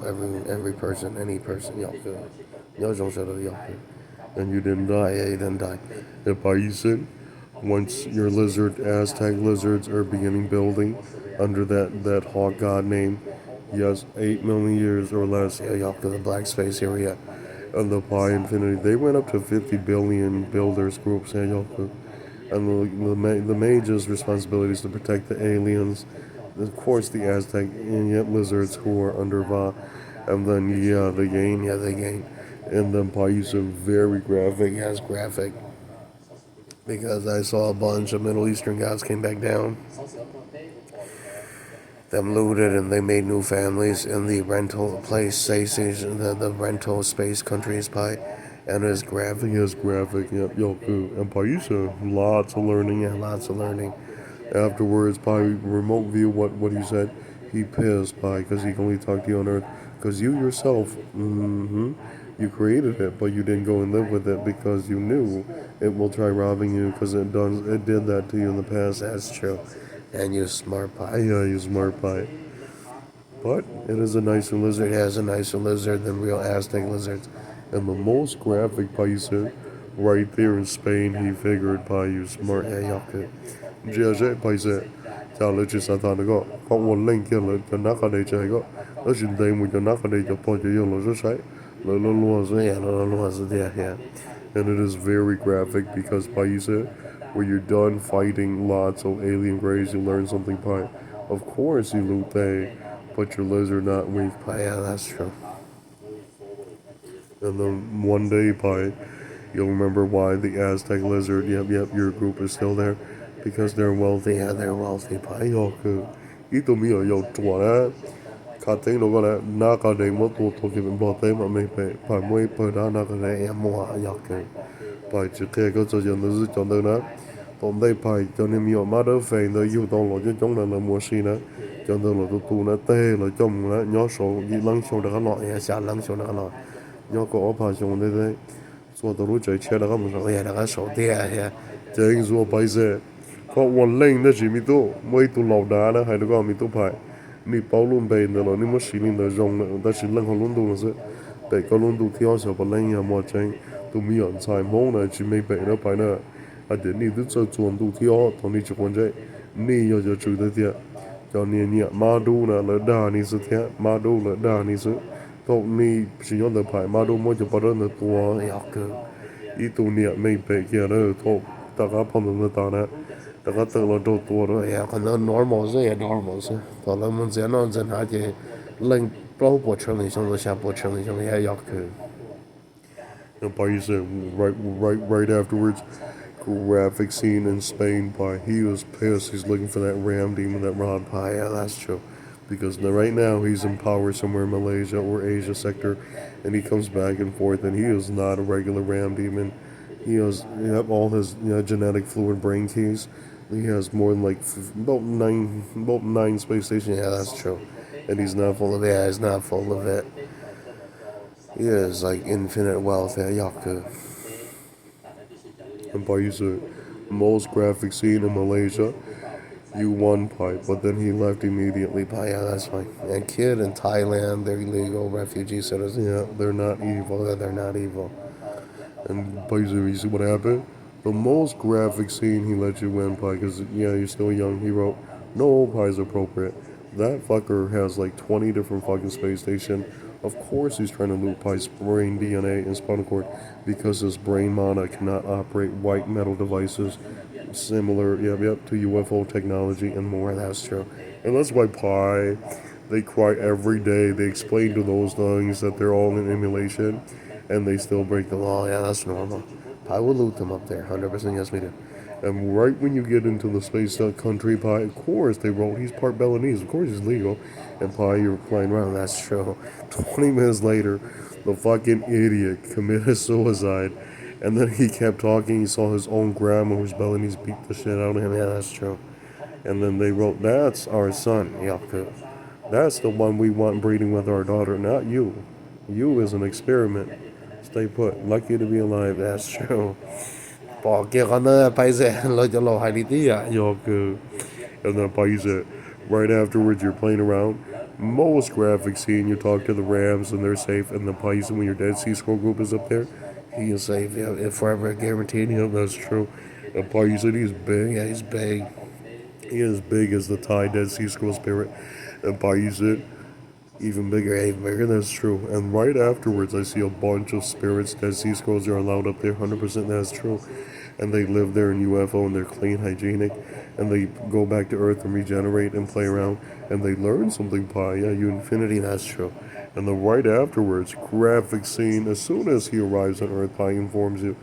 every person, any person, and you didn't die, yeah, you didn't die. The Bison, once your Aztec lizards are beginning building under that hawk god name, yes, 8 million years or less, yeah, the black space area of the Pi Infinity, they went up to 50 billion builders groups, yeah, and the mage's responsibility is to protect the aliens, of course, the Aztec lizards who are under Va, and then they gain, and then Pai's very graphic, has graphic, because I saw a bunch of Middle Eastern gods came back down, them looted, and they made new families in the rental place, the rental space countries Pi. And his graphic, yep, Yoku. And Paisha, lots of learning, yeah, lots of learning. Afterwards, by remote view, what he said, he pissed by because he can only talk to you on Earth. Because you yourself, you created it, but you didn't go and live with it because you knew it will try robbing you because it did that to you in the past. That's true. And you smart pie, yeah, you smart pie. But it is a nicer lizard. It has a nicer lizard than real Aztec lizards. And the most graphic paisa right there in Spain, he figured by you smart yaku. Jia paisa. Challenge is Satanago. What will link you to Nakade Jago? That's your name with your Nakade, your point, your yellow, right? Yeah. And it is very graphic because paisa, when you're done fighting lots of alien rays, you learn something by. Of course, you loot they. But your lizard not weak pie, yeah, that's true. And then one day pie, you'll remember why the Aztec lizard, yep, your group is still there. Because they're wealthy, yeah, they're wealthy pie, yoku. Ito mio yo tuara. Kate no gonna naka de moto to give him both them, me pie mui put on naka de amoa yoku. Pie chike go to your lizard on the nut. Tóm đây phải cho nên nhiều má đỡ phèn tới yêu tông lo cho chúng là mua xí nè cho nên là tụ nè tê là trong là nhỏ số gì lăng số đã lọ ya xa lăng số đã lọ nhỏ có phải số này đấy số tụ lúc chơi chơi đã một số ya đã số tê ya chơi số bây giờ có quan lên đó chỉ mi tu mấy tụ lầu đá đó hay là có mi tu phải ni bao luôn bền rồi ni mất xí linh là rong nữa ta chỉ lăng họ luôn tu là sẽ để có luôn tu theo số bao lên ya mua chơi tu mi ăn xài món này chỉ mấy bền nó phải nè à để ni tức cho chuẩn tu theo thằng ni chỉ quan chơi ni giờ giờ chịu được thiệt cho nên nhẹ ma đu là đa ni sự thiệt ma đu là đa ni sự cậu ni chỉ nhớ được phải ma đu mới chỉ bắt được tua học cơ ít tu nhẹ mấy bề kia đó thôi ta có phong được ta nè ta có tự là đồ tua rồi ya còn nó normal rồi ya normal rồi còn là mình sẽ nói dân hai cái lên bao bộ trường lý xong rồi下bộ trường lý xong ya học cơ. And by said right afterwards, graphic scene in Spain. By he was pissed. He's looking for that ram demon, that Rod Pie. Yeah, that's true. Because right now he's in power somewhere in Malaysia or Asia sector, and he comes back and forth, and he is not a regular ram demon. He has all his genetic fluid brain keys. He has more than like about nine space stations. Yeah, that's true. And he's not full of it. Yeah, he's not full of it. He is like infinite wealth. Yeah, Yaku. And by the most graphic scene in Malaysia, you won pipe, but then he left immediately. Pi, yeah, that's fine. And kid in Thailand, they're illegal refugee citizens. Yeah, they're not evil. Yeah, they're not evil. And basically, you see what happened? The most graphic scene he let you win, Pi, because you're still young. He wrote, "No Pi is appropriate." That fucker has like 20 different fucking space station. Of course, he's trying to loot Pi's brain DNA and spinal cord because his brain mana cannot operate white metal devices similar, to UFO technology and more. That's true. And that's why Pi, they cry every day. They explain to those things that they're all in emulation and they still break the law. Yeah, that's normal. Pi will loot them up there. 100% yes, we do. And right when you get into the space country, Pi, of course, they wrote he's part Balinese. Of course, he's legal. And Pi, you're playing around. That's true. 20 minutes later, the fucking idiot committed suicide. And then he kept talking. He saw his own grandma whose Balinese beat the shit out of him. Yeah, that's true. And then they wrote, "That's our son, Yaku. That's the one we want breeding with our daughter, not you. You is an experiment. Stay put. Lucky to be alive." That's true. Bỏ kia con nó bay ra lo cho lo hai đi tí à. Yaku. And then Paisa, right afterwards, you're playing around. most graphic scene, you talk to the Rams and they're safe, and the Bison when your Dead Sea Scroll group is up there, he is safe. Yeah, and forever guaranteed. Yeah, that's true. And Bison, he's big. Yeah, he's big. He is big as the Thai Dead Sea Scroll spirit. And Bison, even bigger, even bigger. That's true. And right afterwards, I see a bunch of spirits. Dead Sea Scrolls are allowed up there. 100% that's true. And they live there in UFO and they're clean, hygienic, and they go back to Earth and regenerate and play around, and they learn something. Pi, yeah, you infinity. That's true. And then right afterwards, graphic scene. As soon as he arrives on Earth, Pi informs you.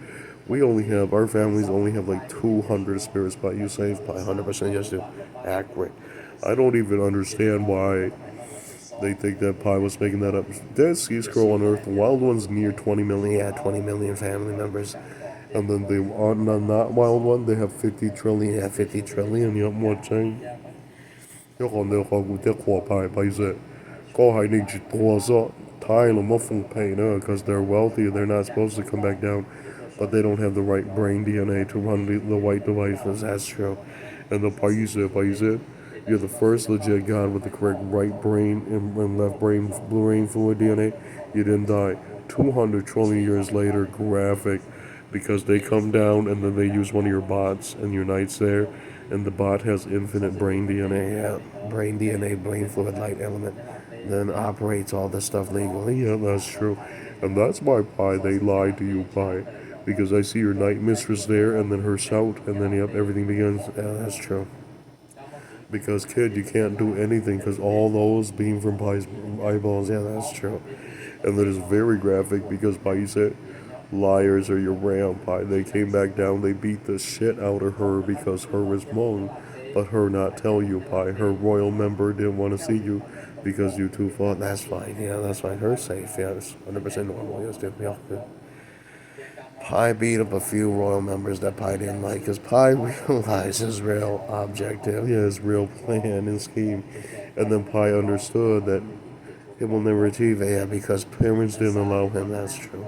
Our families only have like 200 spirits. Pi, you save Pi. 100% yes, do. Accurate. I don't even understand why they think that Pi was making that up. Dead Sea Scroll on Earth, the Wild One's near 20 million. Yeah, 20 million family members. And then on the not Wild One, they have 50 trillion. Yeah, 50 trillion. Yep, what saying? 一個人哋學活啲貨幣幣啫，個係你絕多咗，太冇乜奉皮啦, because they're wealthy, they're not supposed to come back down, but they don't have the right brain DNA to run the white devices. That's true. And the paise, you're the first legit god with the correct right brain and left brain, blue brain fluid DNA. You didn't die. 200 trillion years later, graphic, because they come down and then they use one of your bots and unites there, and the bot has infinite brain DNA. Yeah, brain DNA, brain fluid, light element, then operates all this stuff legally. Yeah, that's true. And that's why, Pi, they lied to you, Pi, because I see your night mistress there and then her shout, and then, yep, everything begins. Yeah, that's true. Because, kid, you can't do anything because all those beam from Pi's eyeballs. Yeah, that's true. And that is very graphic because Pi said, liars are your ram, Pi. They came back down, they beat the shit out of her because her was wrong, but her not tell you, Pi. Her royal member didn't want to see you because you two fought. That's fine. Yeah, that's fine. Her safe. Yeah, it's 100% normal. Yes, dude. Yeah, good. Pi beat up a few royal members that Pi didn't like because Pi realized his real objective, yeah, his real plan and scheme. And then Pi understood that he will never achieve it, yeah, because parents didn't allow him. That's true.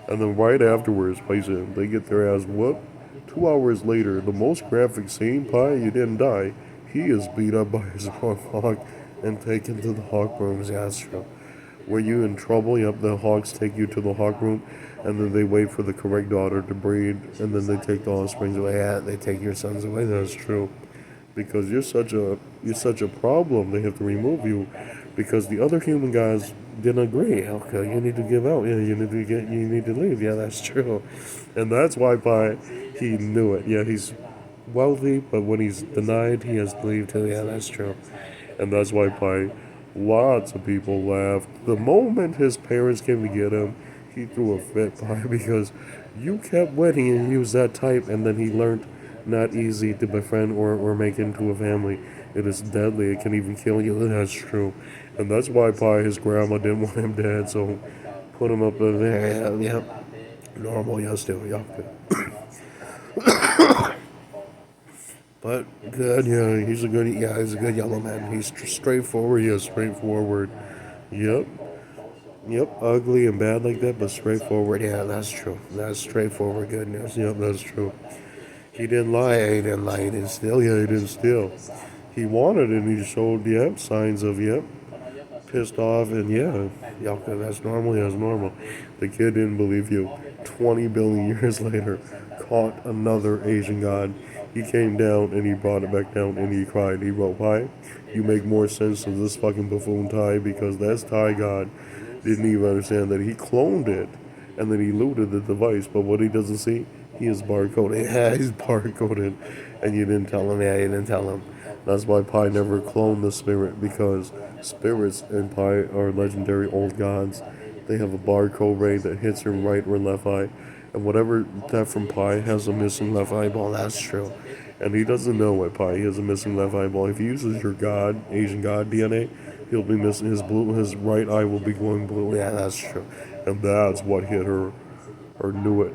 And then right afterwards, Pi said, they get their ass whooped. 2 hours later, the most graphic scene, Pi, you didn't die. He is beat up by his hawk and taken to the hawk rooms. Yeah, that's true. Were you in trouble? Yep, the hawks take you to the hawk room, and then they wait for the correct daughter to breed, and then they take the offsprings away. Yeah, they take your sons away. That's true. Because you're such a problem, they have to remove you. Because the other human guys didn't agree. Okay, you need to give out. Yeah, you need to leave. Yeah, that's true. And that's why he knew it. Yeah, he's wealthy, but when he's denied, he has to leave too. Yeah, that's true. And that's why lots of people laughed. The moment his parents came to get him, he threw a fit, because you kept waiting and he was that type, and then he learned not easy to befriend or make into a family. It is deadly. It can even kill you. That's true. And that's why his grandma didn't want him dead, so put him up in there. Yeah, yeah. Normal, yes, still, yeah. But good, yeah, he's a good yellow man. He's straightforward, yeah, straightforward. Yep, yep, ugly and bad like that, but straightforward, yeah, that's true. That's straightforward goodness, yep, that's true. He didn't lie, he didn't lie, he didn't steal, yeah, he didn't steal. He wanted it, and he showed, yep, signs of, yep, pissed off, and yeah, that's normal, yeah, it's normal. The kid didn't believe you. 20 billion years later, caught another Asian god. He came down and he brought it back down and he cried. He wrote, "Why? You make more sense to this fucking buffoon Thai because that's Thai god didn't even understand that he cloned it and then he looted the device. But what he doesn't see, he is barcoded. Yeah, he's barcoded. And you didn't tell him. Yeah, you didn't tell him. That's why Pi never cloned the spirit, because spirits in Pi are legendary old gods. They have a barcode ray that hits your right or left eye. And whatever that from Pi has a missing left eyeball, that's true. And he doesn't know what Pi. He has a missing left eyeball. If he uses your god, Asian god DNA, he'll be missing his right eye will be glowing blue. Yeah, that's true. And that's what hit her, or knew it.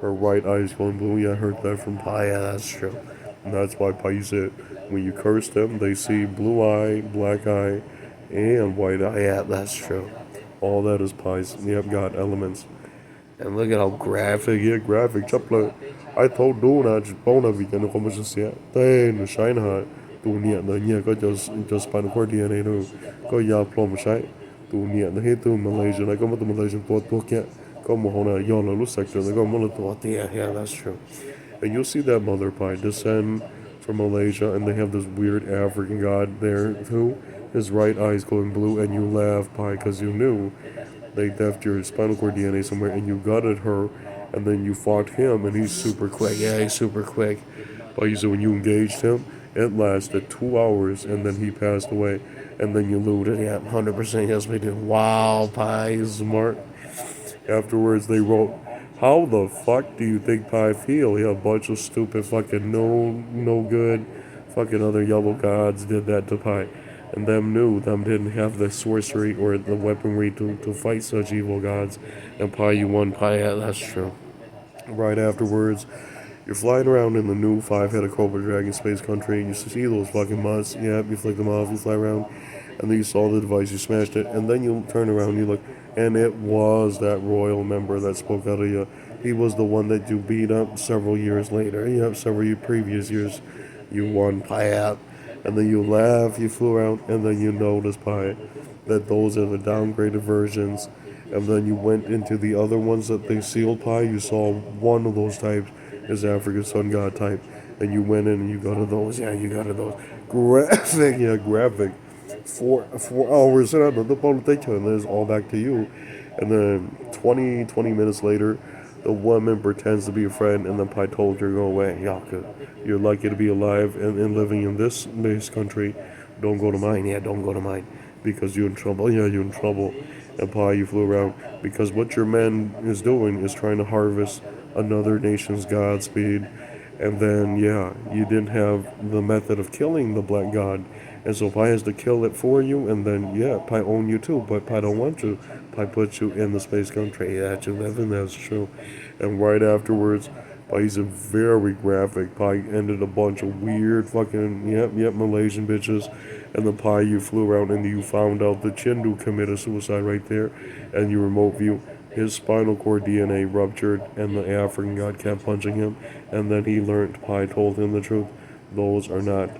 Her right eye is glowing blue. Yeah, I heard that from Pi. Yeah, that's true. And that's why Pi said, when you curse them, they see blue eye, black eye, and white eye. Yeah, that's true. All that is Pi's. Yep, got elements. And look at how graphic, yeah, graphic. Chapla, I told Duna, just bone of it, and como se sia. Tem, no shine hard. ตัวเนี่ยเดี๋ยวเนี่ยก็จะ spinal cord DNA ดูก็ยาพร้อมใช้ตัวเนี่ยในเหตุมาเลเซียแล้วก็มาตัวมาเลเซียตัวแก่ก็มองนะย้อนเรารู้สึกแล้วก็มันตัวเตี้ย yeah that's true and you'll see that mother pie descend from Malaysia and they have this weird African god there too his right eye is glowing blue and you laugh pie because you knew they left your spinal cord DNA somewhere and you gutted her and then you fought him and he's super quick. Yeah, he's super quick. But you said when you engaged him, it lasted 2 hours and then he passed away and then you looted. Yeah, 100% yes we do. Wow, Pi is smart. Afterwards they wrote, how the fuck do you think Pi feel? Yeah, a bunch of stupid fucking no good fucking other yellow gods did that to Pi. And them knew them didn't have the sorcery or the weaponry to fight such evil gods. And Pi you won Pi, yeah, that's true. Right afterwards, you're flying around in the new five-headed Cobra Dragon Space Country, and you see those fucking mutts. Yeah, you flick them off, you fly around, and then you saw the device, you smashed it, and then you turn around, you look, and it was that royal member that spoke out of you. He was the one that you beat up several years later. Yep, several previous years, you won Pi out, and then you laugh, you flew around, and then you notice Pi that those are the downgraded versions. And then you went into the other ones that they sealed Pi. You saw one of those types is African Sun God type, and you went in and you got to those. Yeah, you got to those graphic. Yeah, graphic. 4 hours and the politics, and then it's all back to you. And then 20 minutes later, the woman pretends to be a friend, and then Pi told her go away. Yaka, you're lucky to be alive and living in this country. Don't go to mine. Yeah, don't go to mine because you're in trouble. Yeah, you're in trouble. And Pi, you flew around because what your man is doing is trying to harvest another nation's Godspeed. And then, yeah, you didn't have the method of killing the black god. And so Pi has to kill it for you, and then, yeah, Pi own you too, but Pi don't want you. Pi puts you in the space country that you live in, that's true. And right afterwards, Pai's a very graphic. Pi ended a bunch of weird fucking, yep, Malaysian bitches. And the Pi you flew around and you found out the Chindu committed suicide right there. And you remote view his spinal cord DNA ruptured and the African god kept punching him. And then he learned, Pi told him the truth. Those are not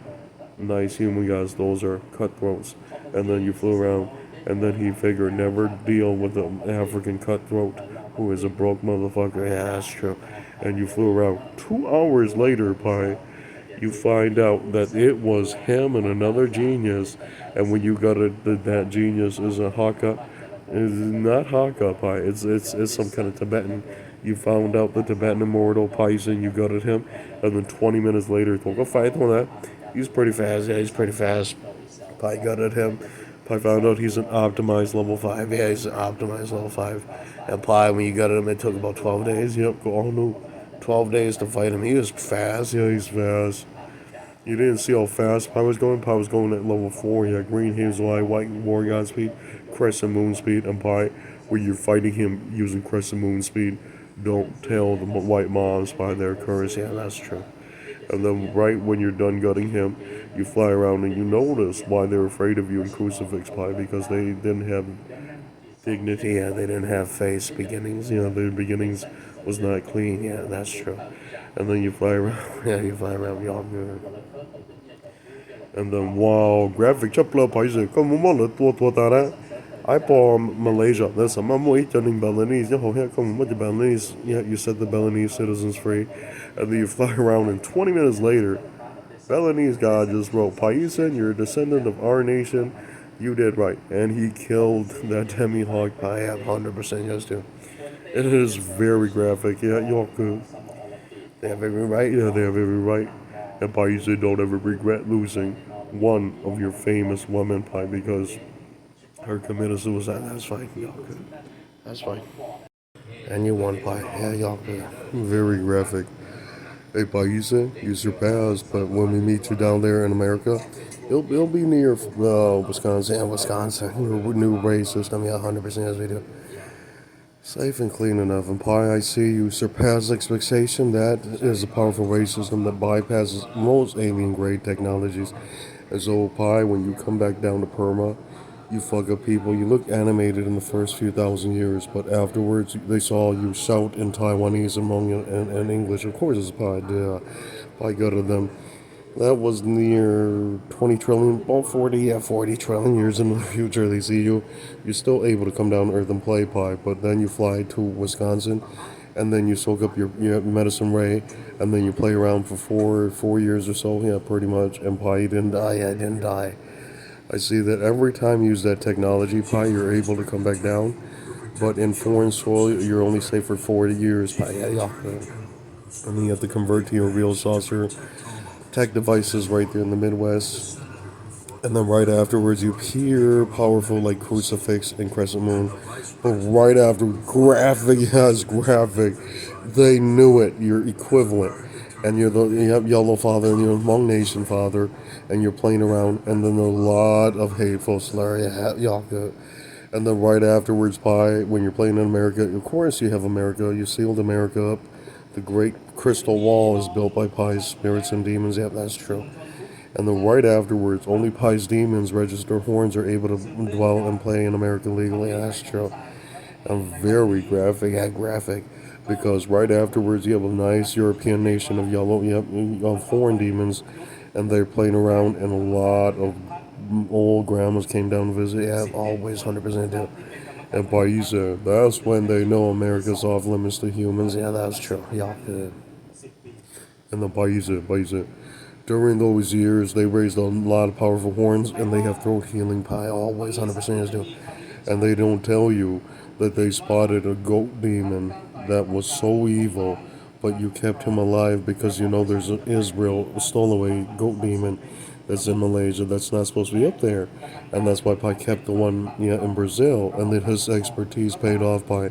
nice human guys, those are cutthroats. And then you flew around and then he figured never deal with an African cutthroat who is a broke motherfucker. Yeah, that's true. And you flew around. 2 hours later, Pi, you find out that it was him and another genius. And when you got it, that genius is a Hakka. It's not Hakka Pi. It's some kind of Tibetan. You found out the Tibetan immortal Python. You gutted him, and then 20 minutes later, took a fight on that. He's pretty fast. Yeah, he's pretty fast. Pi gutted him. Pi found out he's an optimized level 5. Yeah, he's an optimized level 5. And Pi, when you gutted him, it took about 12 days. Yep, go on, no. 12 days to fight him. He was fast. Yeah, he's fast. You didn't see how fast Pi was going. Pi was going at level 4. Yeah, green hazel eye, white war god speed, crescent moon speed, and Pi, where you're fighting him using crescent moon speed. Don't tell the white moms by their curse. Yeah, that's true. And then right when you're done gutting him, you fly around and you notice why they're afraid of you in Crucifix Pi, because they didn't have dignity. Yeah, they didn't have face beginnings. Yeah, their beginnings was not clean. Yeah, that's true. And then you fly around. Yeah, you fly around. Y'all good. And then wow, graphic chấp lớp phải rồi có muốn là tua ta đó. I bought Malaysia. There's some I'm eating Balinese. You know, here come with the Balinese. Yeah, you set the Balinese citizens free, and then you fly around. And 20 minutes later, Balinese god just wrote, "Paisan, you're a descendant of our nation. You did right." And he killed that demi-hog. I have 100% yes to. It is very graphic. Yeah, you're good. They have every right. Yeah, they have every right. And Paisan, don't ever regret losing one of your famous women, Pi, because her committed suicide. That's fine. Y'all good. That's fine. And you won, Pi. Yeah, y'all good. Very graphic. Hey, Paisa, you surpassed, but when we meet you down there in America, it'll be near Wisconsin. Yeah, Wisconsin. New race system. Yeah, 100% as we do. Safe and clean enough. And Pi, I see you surpass expectation. That is a powerful race system that bypasses most alien grade technologies. And so, Pi, when you come back down to Perma, you fuck up people. You look animated in the first few thousand years, but afterwards they saw you shout in Taiwanese, Hmong, and English. Of course, it's Pi. Pi gutted them. That was near 20 trillion, well, 40, yeah, 40 trillion years in the future. They see you. You're still able to come down to Earth and play pie, but then you fly to Wisconsin, and then you soak up your medicine ray, and then you play around for four years or so. Yeah, pretty much. And pie, you didn't die. Yeah, I didn't die. I see that every time you use that technology, pie, you're able to come back down. But in foreign soil, you're only safe for 40 years. Pie, yeah, yeah. And then you have to convert to your real saucer tech devices right there in the Midwest. And then right afterwards, you hear powerful like crucifix and crescent moon. But right after, graphic, yes, graphic. They knew it. You're equivalent. And you have Yellow Father and you're Hmong Nation Father. And you're playing around. And then a lot of hateful slur. Y'all good. And then right afterwards, Pi, when you're playing in America, of course you have America. You sealed America up. The great crystal wall is built by Pi's spirits and demons. Yep, that's true. And then right afterwards, only Pi's demons registered horns are able to dwell and play in America legally. That's true. I'm very graphic, graphic. Because right afterwards, you have a nice European nation of yellow, yep, of foreign demons, and they're playing around, and a lot of old grandmas came down to visit. Yeah, always 100% do. And Paisa, that's when they know America's off limits to humans. Yeah, that's true. Y'all good. And the Paisa. During those years, they raised a lot of powerful horns, and they have throat healing pie. Always 100% do. And they don't tell you that they spotted a goat demon that was so evil, but you kept him alive because you know there's an Israel stowaway goat demon that's in Malaysia that's not supposed to be up there, and that's why Pai kept the one in Brazil, and then his expertise paid off by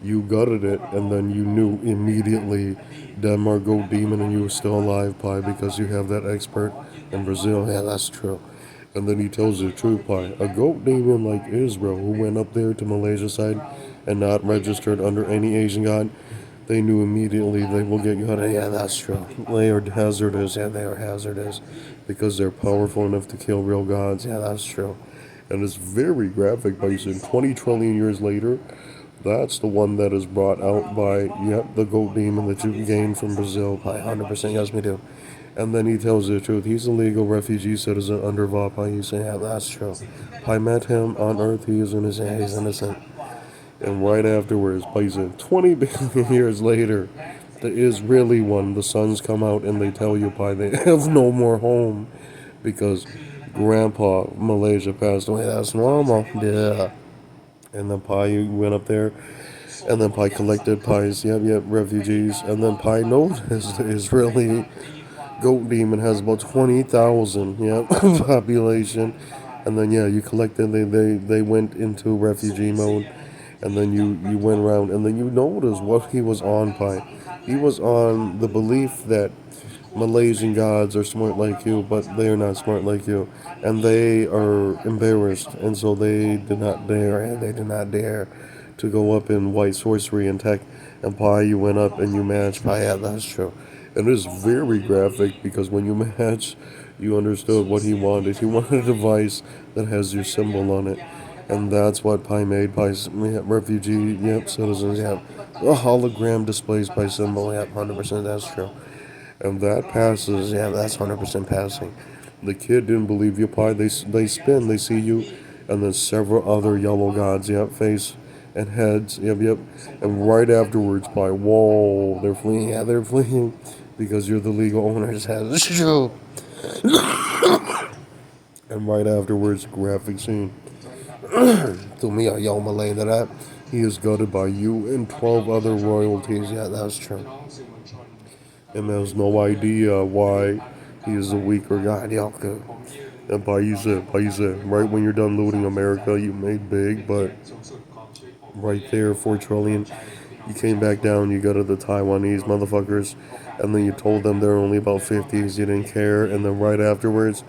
you gutted it, and then you knew immediately Denmark goat demon, and you were still alive, Pi, because you have that expert in Brazil. Yeah, that's true. And then he tells the truth, Pi. A goat demon like Israel, who went up there to Malaysia side and not registered under any Asian god, they knew immediately they will get you out of. Yeah, that's true. They are hazardous. Yeah, they are hazardous because they're powerful enough to kill real gods. Yeah, that's true. And it's very graphic, but he said 20 trillion years later, that's the one that is brought out by, yep, the goat demon that you gained from Brazil. By 100%, yes, me too. And then he tells the truth. He's a legal refugee citizen under VAPA. He's saying, yeah, that's true. I met him on Earth. He is innocent. He's innocent. And right afterwards, plays in 20 billion years later, the Israeli one, the sons come out and they tell you, Pi, they have no more home because Grandpa Malaysia passed away. That's normal. Yeah. And then Pi went up there, and then Pi collected Pi's, refugees. And then Pi noticed the Israeli goat demon has about 20,000, population. And then, you collected, they went into refugee mode. And then you went around, and then you noticed what he was on, Pi. He was on the belief that Malaysian gods are smart like you, but they are not smart like you, and they are embarrassed, and so they did not dare to go up in white sorcery and tech, and Pi, you went up and you matched Pi. Yeah, that's true. And it is very graphic because when you match, you understood what he wanted. He wanted a device that has your symbol on it, and that's what Pi made. Pi's refugee, citizens, a hologram displays by symbol. 100%, that's true. And that passes. Yeah, that's 100% passing. The kid didn't believe you, Pi. They spin. They see you, and then several other yellow gods. Face and heads. And right afterwards, Pi. Whoa, they're fleeing. Yeah, they're fleeing because you're the legal owners. Has true. And right afterwards, graphic scene. To me, a yo Malay that he is gutted by you and 12 other royalties. Yeah, that's true. And there's no idea why he is a weaker god. Yalka. And Paisa, right when you're done looting America, you made big, but right there, 4 trillion, you came back down, you go to the Taiwanese motherfuckers, and then you told them they're only about 50s, you didn't care, and then right afterwards,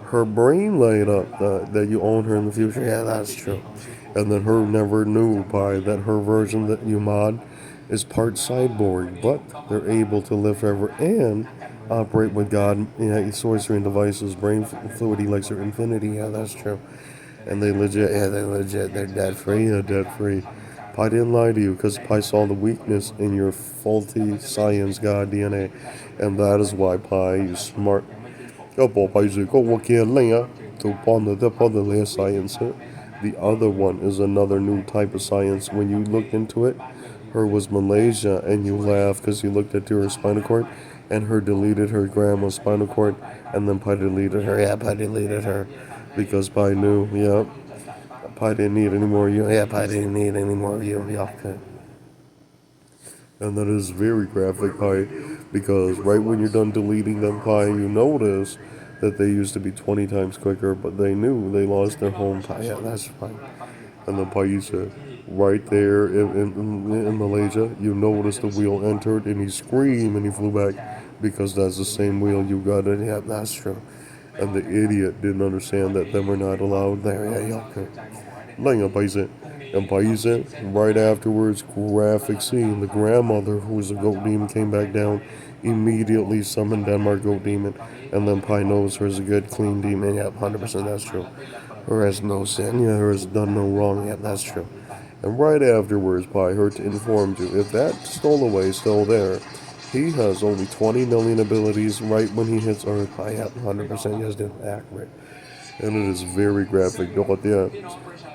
her brain laid up that you own her in the future. Yeah, that's true. And then her never knew, Pi, that her version that you mod is part cyborg, but they're able to live forever and operate with God, sorcery and devices, brain fluid, elixir, infinity. Yeah, that's true. And they're debt free, debt free. Pi didn't lie to you because Pi saw the weakness in your faulty science God DNA, and that is why Pi is smart. to science. The other one is another new type of science. When you looked into it, her was Malaysia, and you laughed because you looked into her spinal cord, and her deleted her grandma's spinal cord, and then Pi deleted her. Yeah, Pi deleted her because Pi knew. Yeah, Pi didn't need any more of you. Yeah, Pi didn't need any more of you. Yeah, okay. And that is very graphic, Pi, because right when you're done deleting them, Pi, you notice that they used to be 20 times quicker, but they knew they lost their home, Pi. Yeah, that's fine. And then Pi, you said, right there in Malaysia, you noticed the wheel entered, and he screamed and he flew back because that's the same wheel you got it. Yeah, that's true. And the idiot didn't understand that they were not allowed there. Yeah, yeah, okay. Lang paise. And paise, right afterwards, graphic scene. The grandmother, who was a goat demon, came back down, immediately summoned Denmark goat demon, and then Pi knows her is a good, clean demon. Yep, 100% that's true. Her has no sin. Yeah, her has done no wrong. Yep, that's true. And right afterwards, Pi, her informed you, if that stowaway is still there, he has only 20 million abilities right when he hits Earth. Pi, yep, 100% yes, dude, accurate. And it is very graphic. Yeah.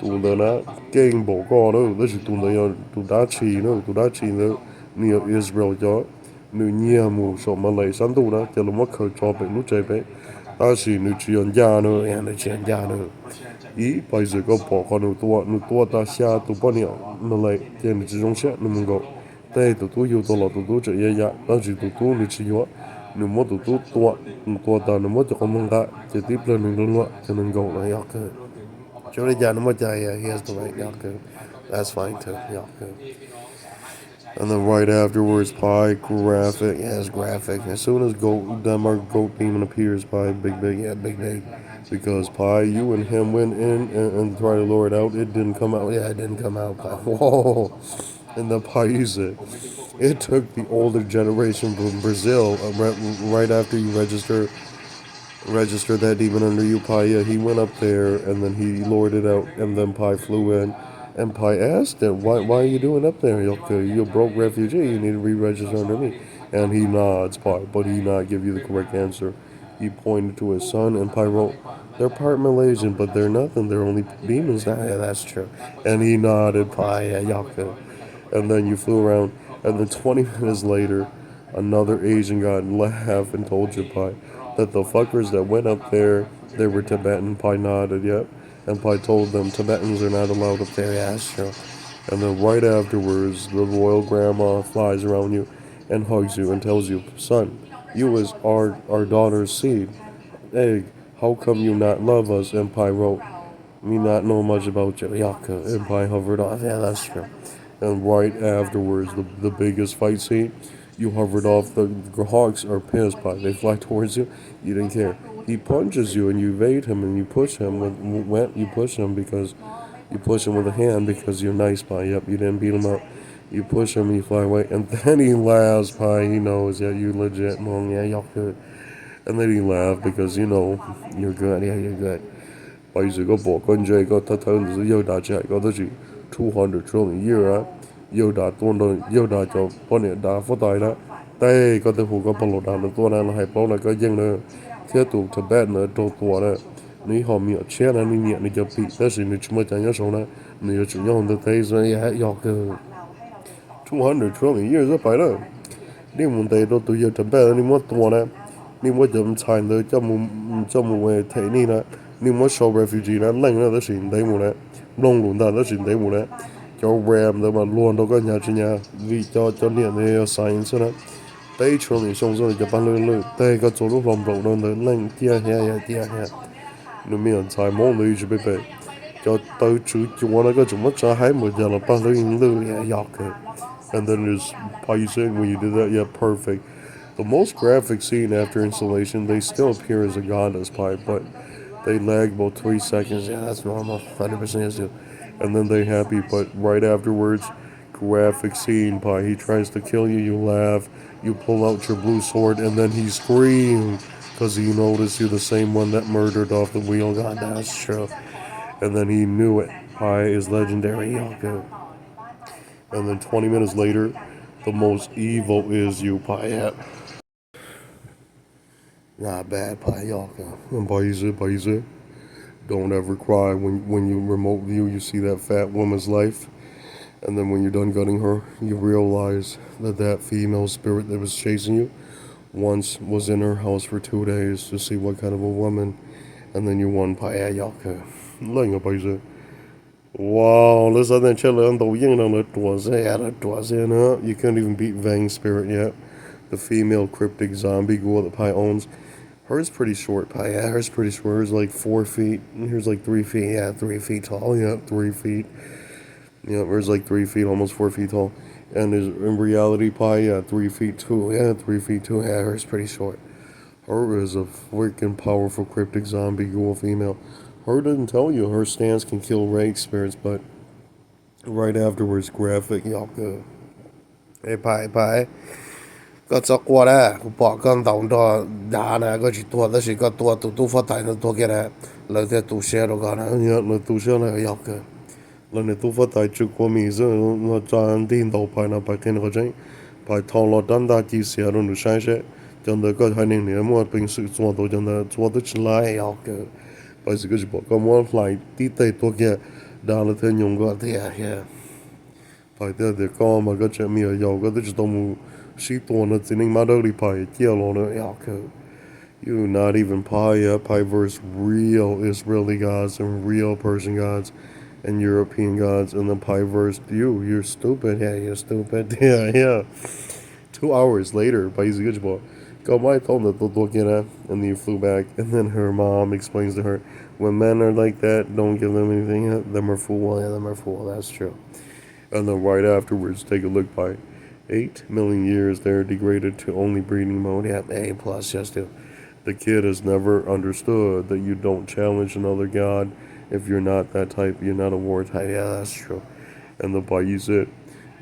Tụi nó đã kênh bộ co đó, đó là tụi đã chi nó, tụi đã chi nó, nhiều Israel cho, nếu nhiều mù so mà lấy sản tụi đó, cho nó mất khởi cho bệnh nút chạy bệnh, đã chỉ nếu chỉ ăn giá nữa, ăn được chỉ ăn giá nữa, ý bây giờ có bỏ con nếu tua ta xa tụi bao nhiêu mà lấy, cho nên chỉ trong xe nếu mình go, đây tụi yêu tụi là tụi chạy giá giá, đó chỉ tụi nếu chỉ yếu, nếu mất tụi tua ta nếu mất cho con mình ta, chỉ tiếp lên mình luôn, cho nên go là yếu cơ. Jody Janamajaya, he has the right Yaku. That's fine too. Yaku. And then right afterwards, Pi graphic has graphic. As soon as Denmark Goat Demon appears, Pi big big. Because Pi, you and him went in and tried to lure it out. It didn't come out. Yeah, it didn't come out. Pi. Whoa. And the Pi said, it took the older generation from Brazil right after you registered that demon under you, Pi. Yeah, he went up there and then he lured it out, and then Pi flew in. And Pi asked him, why are you doing up there? You're a broke refugee. You need to re-register under me. And he nods, Pi, but he not give you the correct answer. He pointed to his son, and Pi wrote, they're part Malaysian, but they're nothing. They're only demons. Yeah, that's true. And he nodded, Pi, yeah, Yaka. And then you flew around. And then 20 minutes later, another Asian guy laughed and told you, Pi, that the fuckers that went up there, they were Tibetan. Pi nodded, yep. And Pi told them Tibetans are not allowed up there. Yeah, that's true. And then right afterwards, the royal grandma flies around you and hugs you and tells you, son, you is our daughter's seed. Egg, how come you not love us? And Pi wrote, me not know much about you. Yaka. And Pi hovered off. Yeah, that's true. And right afterwards, the biggest fight scene, you hovered off. The hawks are pissed, Pi. They fly towards you. You didn't care. He punches you and you evade him and you push him you push him because you push him with a hand because you're nice, Pi. Yep, you didn't beat him up. You push him and you fly away, and then he laughs, Pi. He knows, yeah, you legit, Mong, yeah, y'all good. And then he laughed because you know you're good, yeah, you're good. Bây giờ có bộ con trai có thất thân thì yêu đã chạy có tới chỉ 200 trillion year á, yêu đã tuôn rồi yêu đã cho bọn này đã phát tài đó. Đây có thể phụ có bao lô đàn được tuôn này là hai bao là có dân nữa, thiết tụ thập bát nữa trâu tua đó. Nếu họ miệng chết là nếu miệng này cho bị, đó là nếu chúng ta chẳng nhớ số này, nếu chúng ta không được thấy rồi ya yêu cái 200 trillion years á phải đó. Nếu muốn thấy đâu tụi yêu thập bát nếu muốn tua này, nếu muốn chấm chanh được cho một về thế này nè. Nhưng mà sau refugee nó lên nó xin thấy một đấy lông lùn ta nó xin thấy một đấy cho ram đó mà luôn đâu có nhà trên nhà vì cho niệm về science đó tây trường thì xong rồi cho ban lươn lươn tây có chỗ lúc lòng rộng đơn lớn lên tia ha nếu mình xài món lươn cho bê cho tới chúng nó có chúng nó cho hai một giờ là ban lươn lươn ya and then there's pacing when you do that yeah perfect. The most graphic scene after installation, they still appear as a goddess pipe, but they lag about 3 seconds. Yeah, that's normal. 100% is. And then they happy, but right afterwards, graphic scene pie. He tries to kill you, you laugh, you pull out your blue sword, and then he screams because he noticed you're the same one that murdered off the wheel. God, that's true. And then he knew it. Pie is legendary. Okay. And then 20 minutes later, the most evil is you, Pie. Not bad, Payaka. And Paisa, don't ever cry when you remote view, you see that fat woman's life. And then when you're done gutting her, you realize that that female spirit that was chasing you once was in her house for 2 days to see what kind of a woman. And then you won Payaka. Lạnh Paisa. Wow, this other chiller on the wing on it was it huh? You couldn't even beat Vang Spirit yet. The female cryptic zombie ghoul that Pi owns. Hers pretty short, Pi. Yeah, hers pretty short. Hers like 4 feet. Hers like 3 feet. Yeah, 3 feet tall. Yeah, 3 feet. Yeah, hers like 3 feet, almost 4 feet tall. And is in reality, Pi. Yeah, 3 feet too. Yeah, 3 feet too. Yeah, hers pretty short. Her is a freaking powerful cryptic zombie ghoul female. Her didn't tell you her stance can kill rage spirits, but right afterwards, graphic, y'all good. Hey, Pi. 個側過咧，個白根豆多，打那個住多，那是個多都發大那多嘅咧，來隻都寫到個啦，呀，來都寫那個藥嘅。lần này tôi phát tại trực qua mỹ giờ nó cho tin đầu bài nào bài thiên có chơi bài thong lo đan đa chỉ xia rồi nó sai sẽ cho nên có hai年年末平时做到真的做得起来要个bài sự cái gì bảo có muốn lại tí tây tôi kia đã là thế nhung có thế à bài thế thì có mà cái chuyện mi ở giàu cái thứ tôi muốn sĩ tuần nó chỉ nên mà đâu đi bài kia lo nữa要个 you not even pie verse real Israeli gods and real Persian gods and European gods, and the pie verse you're stupid. Yeah, you're stupid. Yeah. 2 hours later, país Gijbo, go my told that and then you flew back, and then her mom explains to her, when men are like that, don't give them anything. Them are fool. Yeah, them are fool. That's true. And then right afterwards, take a look by 8 million years, they're degraded to only breeding mode. Yeah, A plus, just do. The kid has never understood that you don't challenge another god if you're not that type. You're not a war type. Yeah, that's true. And the Pais it.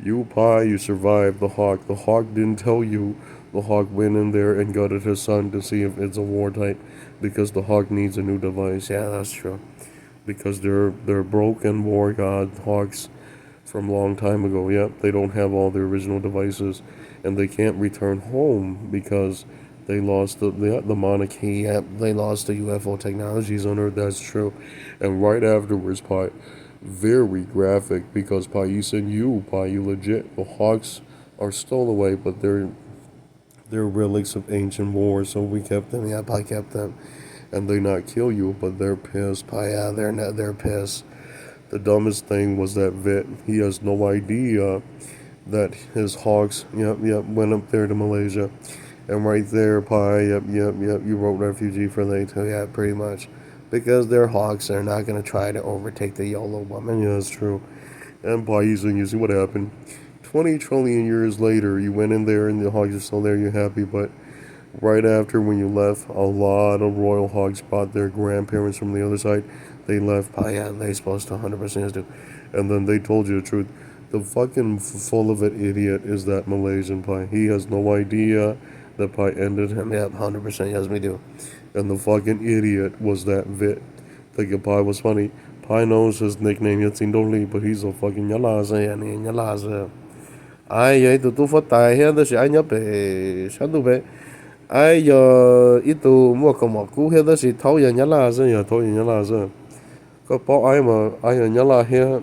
You Pi, you survived the hawk. The hawk didn't tell you. The hawk went in there and gutted his son to see if it's a war type, because the hawk needs a new device. Yeah, that's true. Because they're broken war god hawks from a long time ago. Yep, they don't have all their original devices, and they can't return home because they lost the monarchy. Yep, they lost the UFO technologies on Earth. That's true. And right afterwards, Pi, very graphic because Pi, you said Pi, you legit. The Hawks are stowaway, but they're relics of ancient wars, so we kept them. Yeah, Pi kept them, and they not kill you, but they're pissed. Pi, yeah, they're pissed. The dumbest thing was that Vit. He has no idea that his hawks, yep, went up there to Malaysia. And right there, Pi, yep, you wrote refugee for they too, yeah, pretty much. Because they're hawks, they're not going to try to overtake the YOLO woman, yeah, that's true. And Pi, you see what happened. 20 trillion years later, you went in there and the hawks are still there, you're happy, but right after when you left, a lot of royal hogs brought their grandparents from the other side. They left Pi, yeah, they supposed to 100% do. And then they told you the truth. The fucking full of it idiot is that Malaysian Pi. He has no idea that Pi ended him. Yep, 100%, yes, we do. And the fucking idiot was that Vit. Thinking Pi was funny. Pi knows his nickname Yatsindoli, but he's a fucking Yalaza, and Yalaza. Ai vậy tụi tôi phát tài hết đó, sẽ nhớ về sáng tụi bé. Ai giờ ít tụ mua cái mỏ cũ hết đó, sẽ thấu giờ nhớ là sao giờ thấu giờ nhớ là sao. Có bỏ ai mà ai giờ nhớ là hết.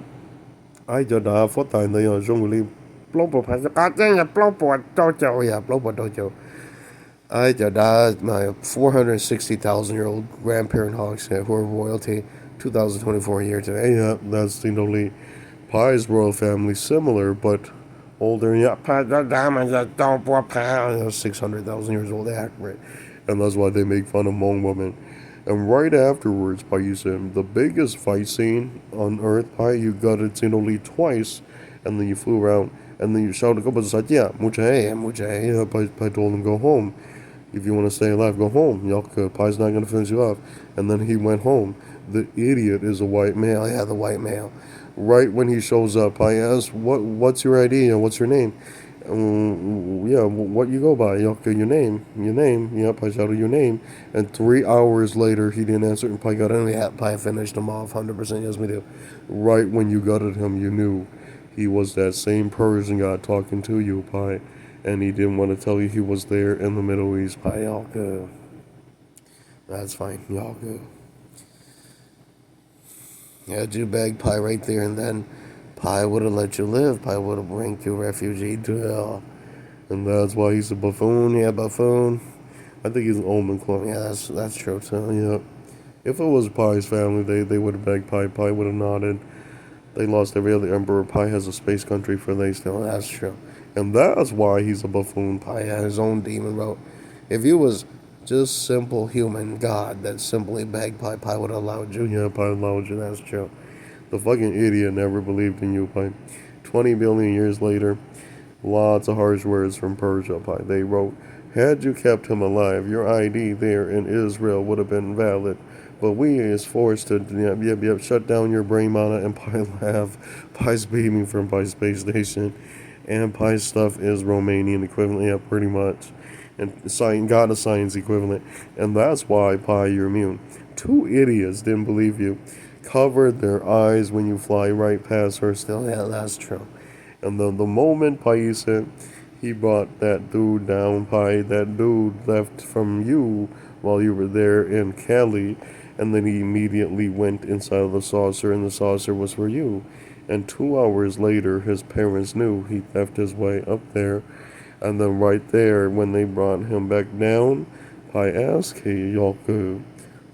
Ai giờ đã phát tài này giờ trong người blog bộ phải cái cái là blog bộ cho cháu ya blog bộ cho cháu. Ai giờ đã my 460,000-year-old grandparent hogs who are royalty 2024 year today. Yeah, that's the only Pi's royal family similar, but older. Yeah, 600,000 years old, accurate. And that's why they make fun of Hmong women. And right afterwards, Pai, you said the biggest fight scene on Earth, Pai, you got it seen only twice, and then you flew around, and then you shouted, "Go, but said, yeah, mucha, mucha." Pai told him, "Go home. If you want to stay alive, go home. Pai's not going to finish you off." And then he went home. The idiot is a white male. Yeah, the white male. Right when he shows up, I asked, "What's your ID and what's your name?" Yeah, what you go by? Your name. Yep, I shouted your name. And 3 hours later, he didn't answer, and Pi got in. Yeah, Pi finished him off 100%. Yes, we do. Right when you gutted him, you knew he was that same Persian guy talking to you, Pi. And he didn't want to tell you he was there in the Middle East. Pi, all good. That's fine. Y'all good. Yeah, you beg Pi right there and then. Pi would have let you live. Pi would have ranked you refugee to hell. And that's why he's a buffoon. Yeah, buffoon. I think he's an Omen clone. Yeah, that's true too. Yeah. If it was Pi's family, they would have begged Pi. Pi would have nodded. They lost every other emperor. Pi has a space country for they still. That's true. And that's why he's a buffoon. Pi had his own demon route. If you was just simple human god that simply begged Pi, Pi would have allowed you. Yeah, Pi allowed you. That's true. The fucking idiot never believed in you, Pi. 20 billion years later, lots of harsh words from Persia, Pi. They wrote, had you kept him alive, your ID there in Israel would have been valid. But we is forced to shut down your brain mana and Pi laugh. Pi's beaming from Pi's space station. And Pi's stuff is Romanian equivalent, yeah, pretty much. And got a science equivalent. And that's why, Pi, you're immune. Two idiots didn't believe you. Covered their eyes when you fly right past her still. Yeah, that's true. And the moment Pai said he brought that dude down, Pai, that dude left from you while you were there in Cali, and then he immediately went inside of the saucer, and the saucer was for you. And 2 hours later, his parents knew he left his way up there, and then right there, when they brought him back down, Pai asked, hey, Yaku,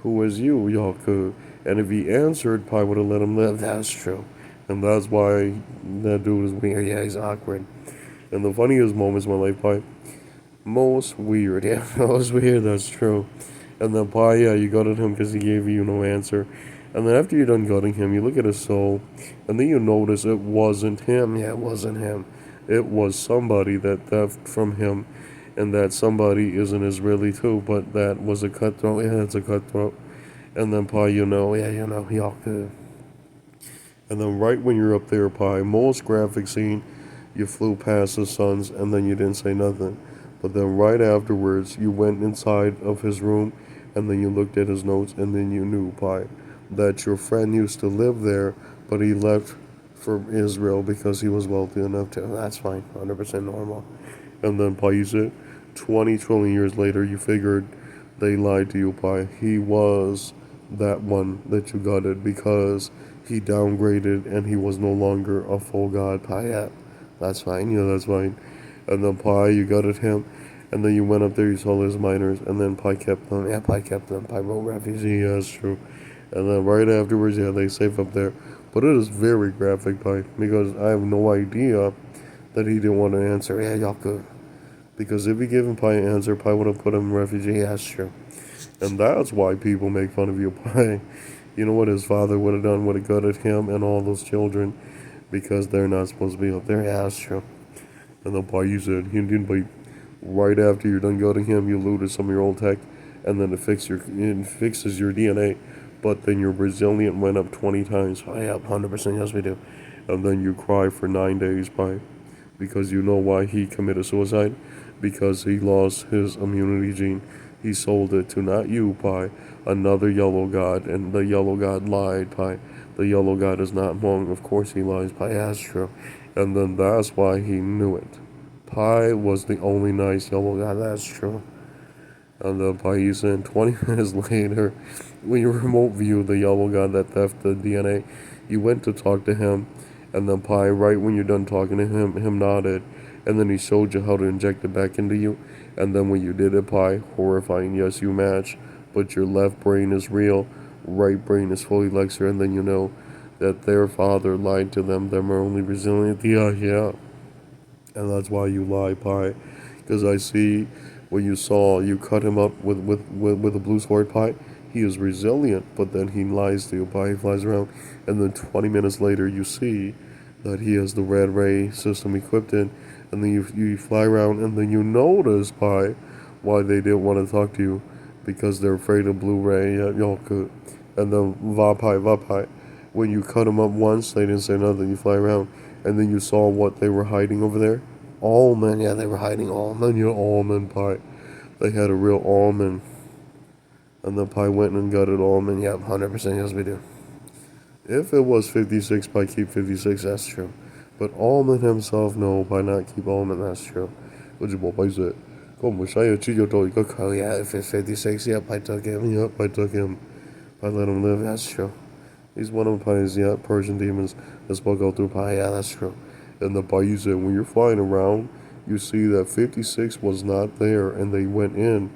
who is you, Yaku? And if he answered, Pai would have let him live. That's true. And that's why that dude is weird. Yeah, he's awkward. And the funniest moments in my life, Pi, most weird. Yeah, most weird, that's true. And then Pi, yeah, you gutted him because he gave you no answer. And then after you're done gutting him, you look at his soul, and then you notice it wasn't him. Yeah, it wasn't him. It was somebody that theft from him, and that somebody is an Israeli too, but that was a cutthroat. Yeah, it's a cutthroat. And then Pi, y'all good. And then right when you're up there, Pi, most graphic scene, you flew past the suns, and then you didn't say nothing. But then right afterwards, you went inside of his room, and then you looked at his notes, and then you knew, Pi, that your friend used to live there, but he left for Israel because he was wealthy enough to. That's fine, 100% normal. And then Pi, you said, 20 trillion years later, you figured they lied to you, Pi. He was that one that you gutted because he downgraded and he was no longer a full god. Pi, yeah, that's fine. Yeah, that's fine. And then Pi, you gutted him, and then you went up there, you saw his miners, and then Pi kept them. Yeah, Pi kept them. Pi wrote refugee. Yeah, that's true. And then right afterwards, yeah, they safe up there. But it is very graphic, Pi, because I have no idea that he didn't want to answer. Yeah, y'all could. Because if he gave him Pi an answer, Pi would have put him in refugee. Yeah, that's true. And that's why people make fun of you, Pi. You know what his father would have done? Would have gutted him and all those children because they're not supposed to be up there. Yeah, that's true. And then Pi, you said he didn't wait. Right after you're done gutting him, you looted some of your old tech, and then it fixes your DNA. But then your Brazilian went up 20 times. Oh, yeah, 100%. Yes, we do. And then you cry for 9 days, Pi, because you know why he committed suicide? Because he lost his immunity gene. He sold it to not you, Pi, another yellow god, and the yellow god lied, Pi. The yellow god is not Hmong. Of course he lies, Pi. Yeah, that's true. And then that's why he knew it. Pi was the only nice yellow god. That's true. And then Pi said 20 minutes later, when you remote viewed the yellow god that theft the DNA, you went to talk to him, and then Pi, right when you're done talking to him nodded, and then he showed you how to inject it back into you, and then when you did it, Pi, horrifying, yes, you match, but your left brain is real, right brain is fully Lexer, and then you know that their father lied to them, they're only resilient, yeah, and that's why you lie, Pi, because I see when you saw you cut him up with a blue sword, Pi, he is resilient, but then he lies to you, Pi, he flies around, and then 20 minutes later you see that he has the red ray system equipped in, and then you fly around, and then you notice, Pi, why they didn't want to talk to you, because they're afraid of blue ray, y'all could, and then Vapai, when you cut him up once, they didn't say nothing, you fly around, and then you saw what they were hiding over there, almond, yeah, they were hiding almond, almond, Pi, they had a real almond, and then Pi went and got it almond, yeah, 100%, yes we do. If it was 56, Pi keep 56, that's true. But Almond himself, no, Pi not keep Almond, that's true. Good job, Pi said. Como Shia Chiyoto, Go, yeah, if it's 56, yep, I took him, yep, I took him. I let him live, that's true. He's one of Pai's, yeah, Persian demons that spoke out through Pai, yeah, that's true. And the Pai said, when you're flying around, you see that 56 was not there, and they went in,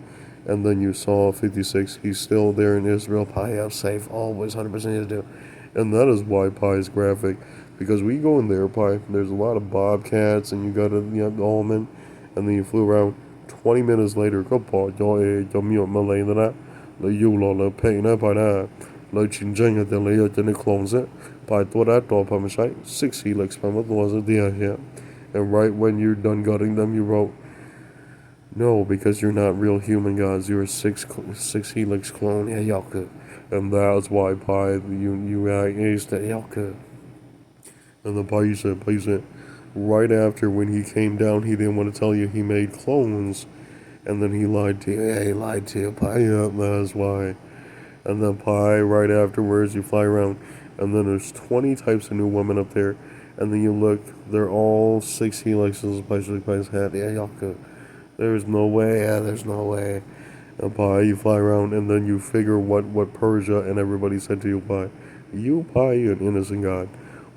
and then you saw 56, he's still there in Israel, Pai, yeah, safe, always 100% to do. And that is why Pi is graphic, because we go in there, Pi, there's a lot of bobcats, and you got a, you have the almond, and then you flew around. 20 minutes later, có bỏ cho miệng mà lấy đó, lấy dù là pay na Pi na, lấy chiến tranh ở đây lấy cho nên clones it, PiตัวthatตัวPi mà sai, 6 helix Pi màตัวlà there here, and right when you're done gutting them, you wrote, no, because you're not real human gods, you're a six helix clone, yeah, Yaku. And that's why Pi, you aced that Yaku. And the Pi said, right after when he came down, he didn't want to tell you he made clones. And then he lied to you. Yeah, he lied to you. Pi, yeah, that's why. And then Pi, right afterwards, you fly around. And then there's 20 types of new women up there. And then you look, they're all 6 helixes by Pi's head. Yeah, Yaku. There's no way. Yeah, there's no way. And Pi, you fly around, and then you figure what Persia and everybody said to you, Pi. You, Pi, you an innocent god.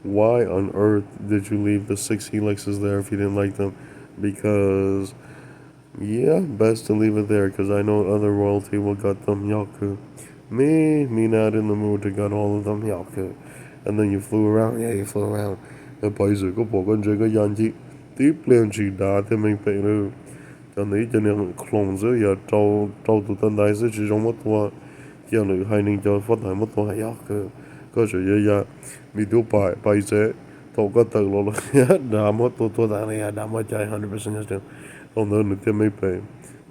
Why on earth did you leave the 6 helixes there if you didn't like them? Because, yeah, best to leave it there, because I know other royalty will gut them, Yaku. Me not in the mood to gut all of them, Yaku. And then you flew around, yeah, you flew around. And Pi said, go bỏ con cái yan chi. Tiếp lên chỉ đá thêm mình phải nữa. Cho nên cho nên clone giữa giờ trâu trâu tụi tân đại sẽ chỉ trong mất tua. Giờ nữ hai ninh cho phát thải mất tua hay Yaku. Có sự dễ dàng. Mi tu Pai sẽ thâu có tự lo đã mất tua ta này đã mất chạy 100% nhất định. Ông nữa nữ tiên mấy bề.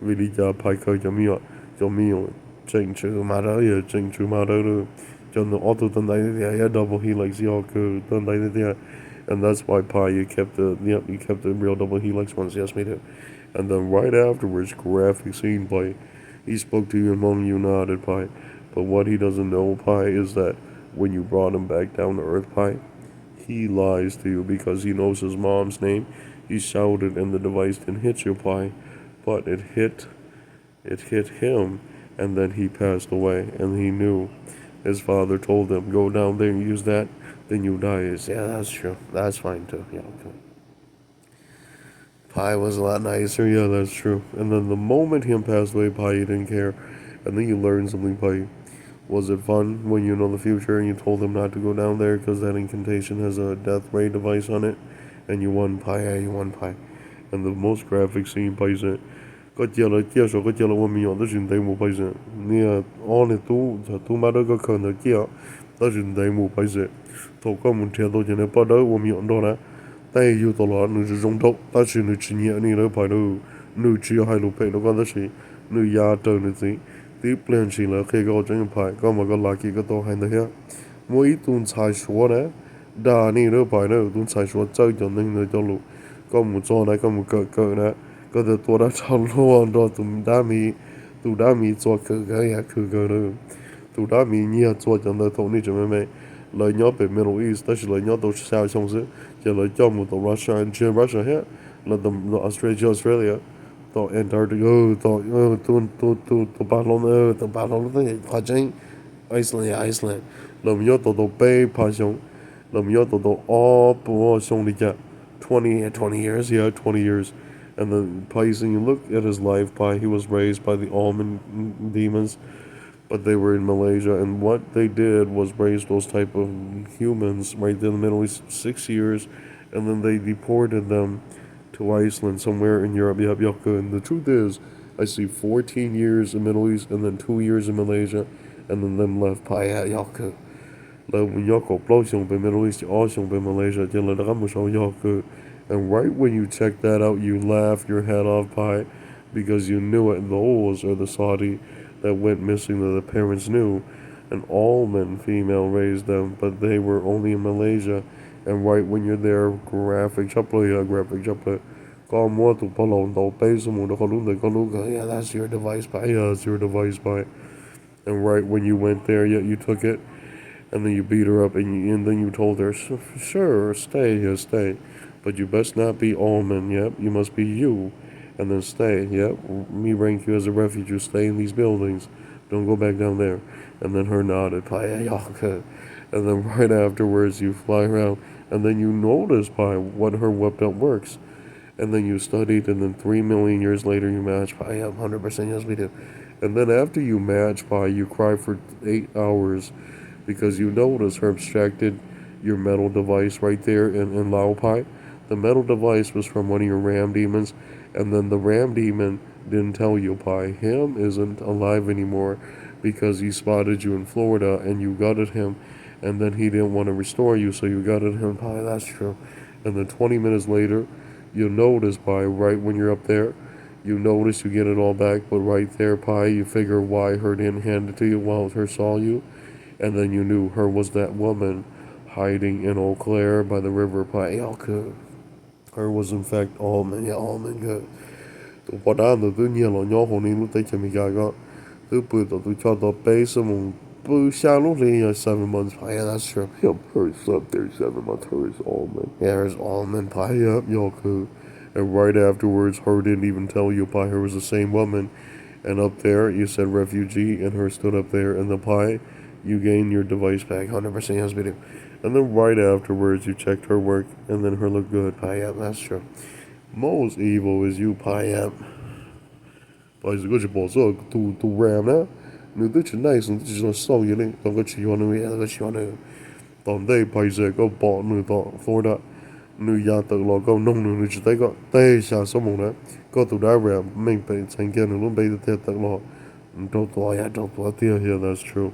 Vì lý do Pai khơi cho mi chỉnh chữ mà đó giờ chỉnh chữ mà đó được. Cho nên auto tân đại thì double helix Yaku tân đại thì and that's why Pi you kept the real double helix ones. Yes, me too. And then right afterwards, graphic scene Pi. He spoke to you and you nodded Pi. But what he doesn't know, Pi, is that when you brought him back down to earth, Pi, he lies to you because he knows his mom's name. He shouted and the device didn't hit you, Pi, but it hit him, and then he passed away, and he knew. His father told him, go down there and use that, then you die. Yeah, that's true. That's fine too. Yeah, okay. Pi was a lot nicer, yeah, that's true. And then the moment him passed away, Pi, you didn't care. And then you learned something, Pi. Was it fun when you know the future and you told him not to go down there because that incantation has a death ray device on it? And you won Pi, yeah, you won Pi. And the most graphic scene, Pi said, có chia là我们有的是题目Pi said. Nia, on it tu mà đó có khả năng chia. Đó是题目Pi said. Thổ có một trẻ tôi chỉ nên bắt đầu 我们有đó là. 但有到了你是中头，但是你去年你那排头，你只要还路配，那个那是你压着你自己，第plan起了可以搞整排，搞么个垃圾个都还那些，我一顿才说呢，打你那排呢，顿才说走就能那条路，搞么做呢，搞么个呢，个的多的长路啊，到杜大米做个呀个呢，杜大米你也做讲的头你准备没？lời nhớ về Middle East, đó là lời nhớ tôi sao trong xứ, giờ lời cho một tàu Russia and Russia hết, là tàu Australia, tàu Antarctica, tàu Ba Lan, đó là chính Iceland, lời nhớ tàu Bay Pa Sông, lời nhớ tàu Bo Sông đi chợ, 20 years, yeah, 20 years, and the place, and you look at his life, he was raised by the almond demons. But they were in Malaysia, and what they did was raise those type of humans right there in the Middle East 6 years, and then they deported them to Iceland, somewhere in Europe. And the truth is, I see 14 years in Middle East, and then 2 years in Malaysia, and then them left Paya Yaku. Middle East, also Malaysia, and right when you check that out, you laugh your head off, Pi, because you knew it. Those are the Saudi that went missing that the parents knew. An almond female raised them, but they were only in Malaysia. And right when you're there, graphic chapel. Yeah, that's your device, Pi. Yeah, that's your device, Pi. And right when you went there, yeah, you took it, and then you beat her up, and then you told her, sure, stay here, stay. But you best not be almond, yep, you must be you. and then stay. Yep, me rank you as a refugee. Stay in these buildings. Don't go back down there. And then her nodded, pi, yeah, y'all good. And then right afterwards, you fly around, and then you notice by what her whipped up works. And then you studied, and then 3 million years later, you match pi. Yeah, 100% yes, we do. And then after you match pi, you cry for 8 hours because you notice her abstracted your metal device right there in Lao Pi. The metal device was from one of your ram demons, and then the ram demon didn't tell you Pi. Him isn't alive anymore because he spotted you in Florida and you gutted him, and then he didn't want to restore you, so you gutted him Pi. That's true. And then 20 minutes later, you'll notice Pi, right when you're up there, you notice you get it all back, but right there, Pi, you figure why her didn't hand it to you while her saw you, and then you knew her was that woman hiding in Eau Claire by the river Pi. Y'all could. Her was in fact almond, yeah, almond good. What I know, tự nhiên là nhỏ hồn in lúc tới chemi gaga. Tự bự tao tự cho tao bay some mong bự xa lúc đi 7 months Pi. Yeah, that's true. Yep, hers up there 7 months. Hers almond. Yeah, hers almond Pi. Yep, y'all could. And right afterwards, her didn't even tell you Pi. Her was the same woman. And up there, you said refugee, and her stood up there. And the Pi, you gained your device back. 100% yes, we do. And then right afterwards, you checked her work, and then her looked good. Pi, yep, that's true. Most evil is you, Pi, yep. Pi, is good boss, to ram now. Nếu tôi chỉ này xong chỉ là sau vậy này, tao có chỉ want to, yeah, tao có chỉ want to. Tao đây Pi sẽ có bỏ nữa tao Florida. Nếu nhà tự lo có nông nữa chỉ thấy có tê xa số một đó. Có tụi đã ram mình phải thành kia nữa luôn bây giờ tự lo. Don't throw yeah, that's true.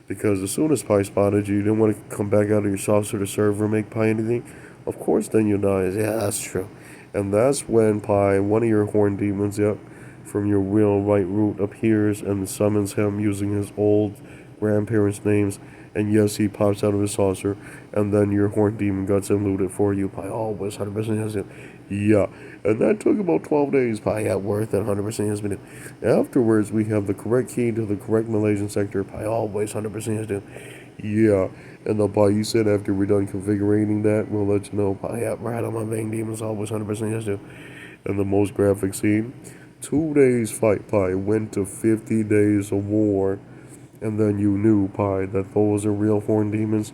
Because as soon as Pi spotted you, you didn't want to come back out of your saucer to serve or make Pi anything. Of course, then you die. Yeah, that's true. And that's when Pi, one of your horn demons, yep, from your real right root appears and summons him using his old grandparents' names. And yes, he pops out of his saucer, and then your horn demon guts and loot it for you. Pi always 100% has it. Yeah, and that took about 12 days. Pi at worth at 100% has been. Afterwards, we have the correct key to the correct Malaysian sector. Pi always 100% has been. Yeah, and the Pi you said after we're done configuring that, we'll let you know. Pi right on my main demons always 100% has to. And the most graphic scene, 2 days fight Pi went to 50 days of war. And then you knew, Pi, that those are real horn demons,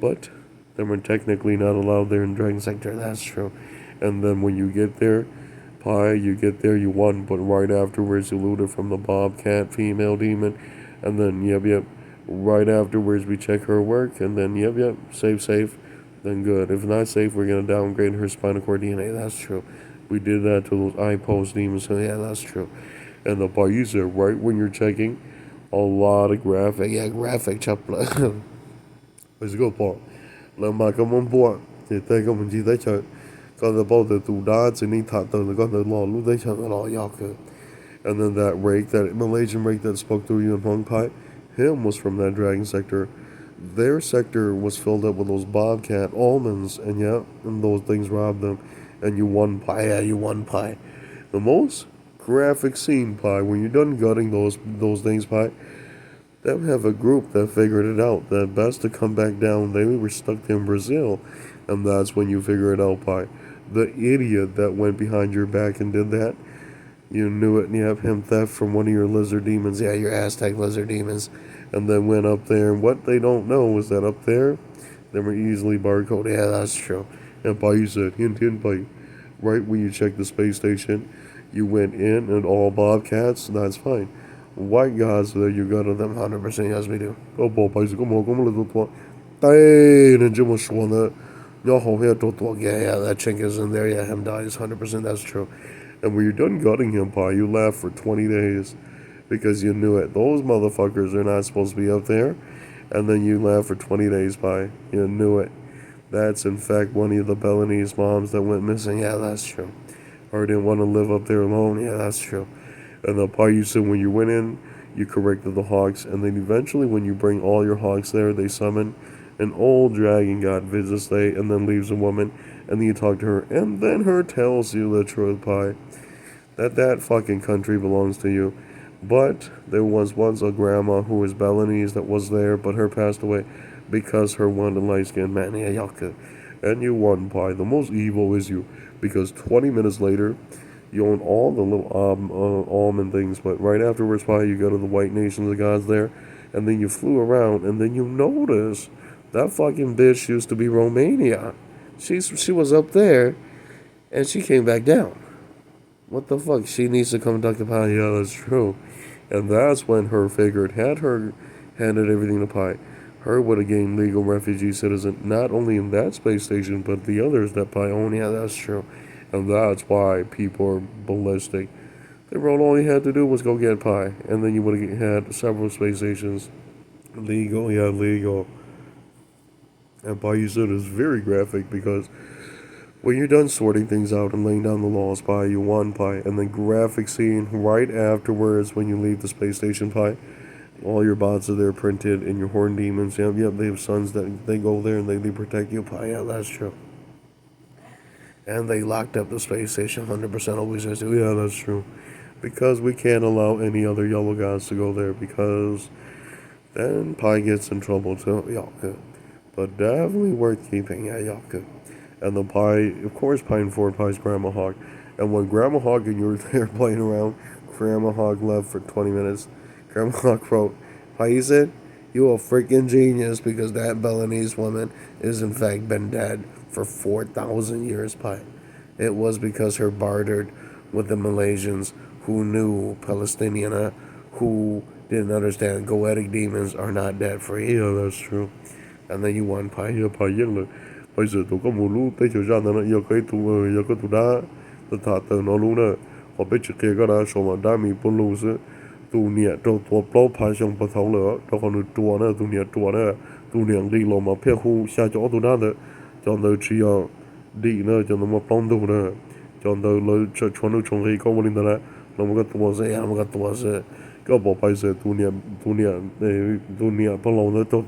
but they were technically not allowed there in Dragon Sector, that's true. And then when you get there, Pi, you get there, you won, but right afterwards you looted from the Bobcat female demon, and then, yep, right afterwards we check her work, and then, yep, safe, then good. If not safe, we're gonna downgrade her spinal cord DNA, that's true. We did that to those eye post demons, so yeah, that's true. And the Pi, you said, right when you're checking, a lot of graphic chập lại. Bây giờ có là mà cái món bùa thì tay cái mình chỉ thấy chơi còn là bao giờ tụ đá chỉ nên thả tờ là con là lò lúc đấy chơi là lò yao cơ. And then that rake, that Malaysian rake that spoke to you in Hong Pai, him was from that dragon sector. Their sector was filled up with those bobcat almonds, and yeah, and those things robbed them. And you won Pi, yeah, you won Pi. The most graphic scene Pi when you're done gutting those things Pi, them have a group that figured it out that best to come back down. They were stuck in Brazil, and that's when you figure it out Pi. The idiot that went behind your back and did that, you knew it, and you have him theft from one of your lizard demons, yeah, your Aztec lizard demons, and then went up there, and what they don't know is that up there they were easily barcoded. Yeah, that's true. And Pi, you said hint Pi, right when you check the space station, you went in and all bobcats, that's fine. White guys, there you go to them 100%, yes we do. Oh, Bob, I said, come on, little twat. Dang, and Jim was sworn that. Your whole head, yeah, that chink is in there, yeah, him dies 100%, that's true. And when you're done gutting him, Pi, you laugh for 20 days because you knew it. Those motherfuckers are not supposed to be up there. And then you laugh for 20 days, Pi. You knew it. That's in fact one of the Balinese moms that went missing. Yeah, that's true. Or didn't want to live up there alone. Yeah, that's true. And the Pi, you said when you went in, you corrected the hawks. And then eventually when you bring all your hawks there, they summon an old dragon god visits they and then leaves a woman. And then you talk to her. And then her tells you the truth, Pi, that fucking country belongs to you. But there was once a grandma who was Balinese that was there, but her passed away because her wanted light-skinned man. Yeah, and you won, Pi. The most evil is you, because 20 minutes later, You own all the little almond things, but right afterwards, probably you go to the white nations of gods there, and then you flew around, and then you notice that fucking bitch used to be Romania. She was up there, and she came back down. What the fuck? She needs to come talk to Pi. Yeah, that's true. And that's when her figured, had her handed everything to Pi, her would have gained legal refugee citizen, not only in that space station, but the others that Pi owned. Yeah, that's true. And that's why people are ballistic. They wrote all you had to do was go get Pi, and then you would have had several space stations. Legal, yeah, legal. And Pi, you said, is very graphic because when you're done sorting things out and laying down the laws, Pi, you won, Pi, and then graphic scene right afterwards when you leave the space station, Pi. All your bots are there printed, and your horn demons. Yep, they have sons that they go there and they protect you, Pi. Yeah, that's true. And they locked up the space station 100% always says, yeah, that's true. Because we can't allow any other yellow gods to go there because then Pi gets in trouble too. Y'all could. But definitely worth keeping. Yeah, y'all could. And the Pi, of course, Pine 4 Pi's Grandma Hog. And when Grandma Hog and you were there playing around, Grandma Hog left for 20 minutes. Grandma Hog wrote, Pi said, you a freaking genius because that Balinese woman is in fact been dead for 4,000 years, Pi. It was because her bartered with the Malaysians who knew Palestinian, who didn't understand goetic demons are not dead for you. Yeah, that's true. And then you won Pi. Yeah, Pi look. Bây giờ tụi có một lúc tới chiều ra nó yêu cái tụi yêu cái tụi đá tụi thà từ nó luôn nè họ biết trước kia cái đó số mà đá mi bún luôn chứ tụi nhẹ tụi tụi bao phai xong bao thấu nữa tụi còn tụi nữa tụi nhẹ tụi nữa tụi nhẹ đi lo mà phía khu xa chỗ tụi đá nữa cho nó chỉ đi nữa cho nó mà plong tụi nữa cho nó lấy cho nó trồng cái có một linh đó nó một cái tụi sẽ một cái tụi sẽ cái bộ bây giờ tụi nhẹ bao lâu nữa tụi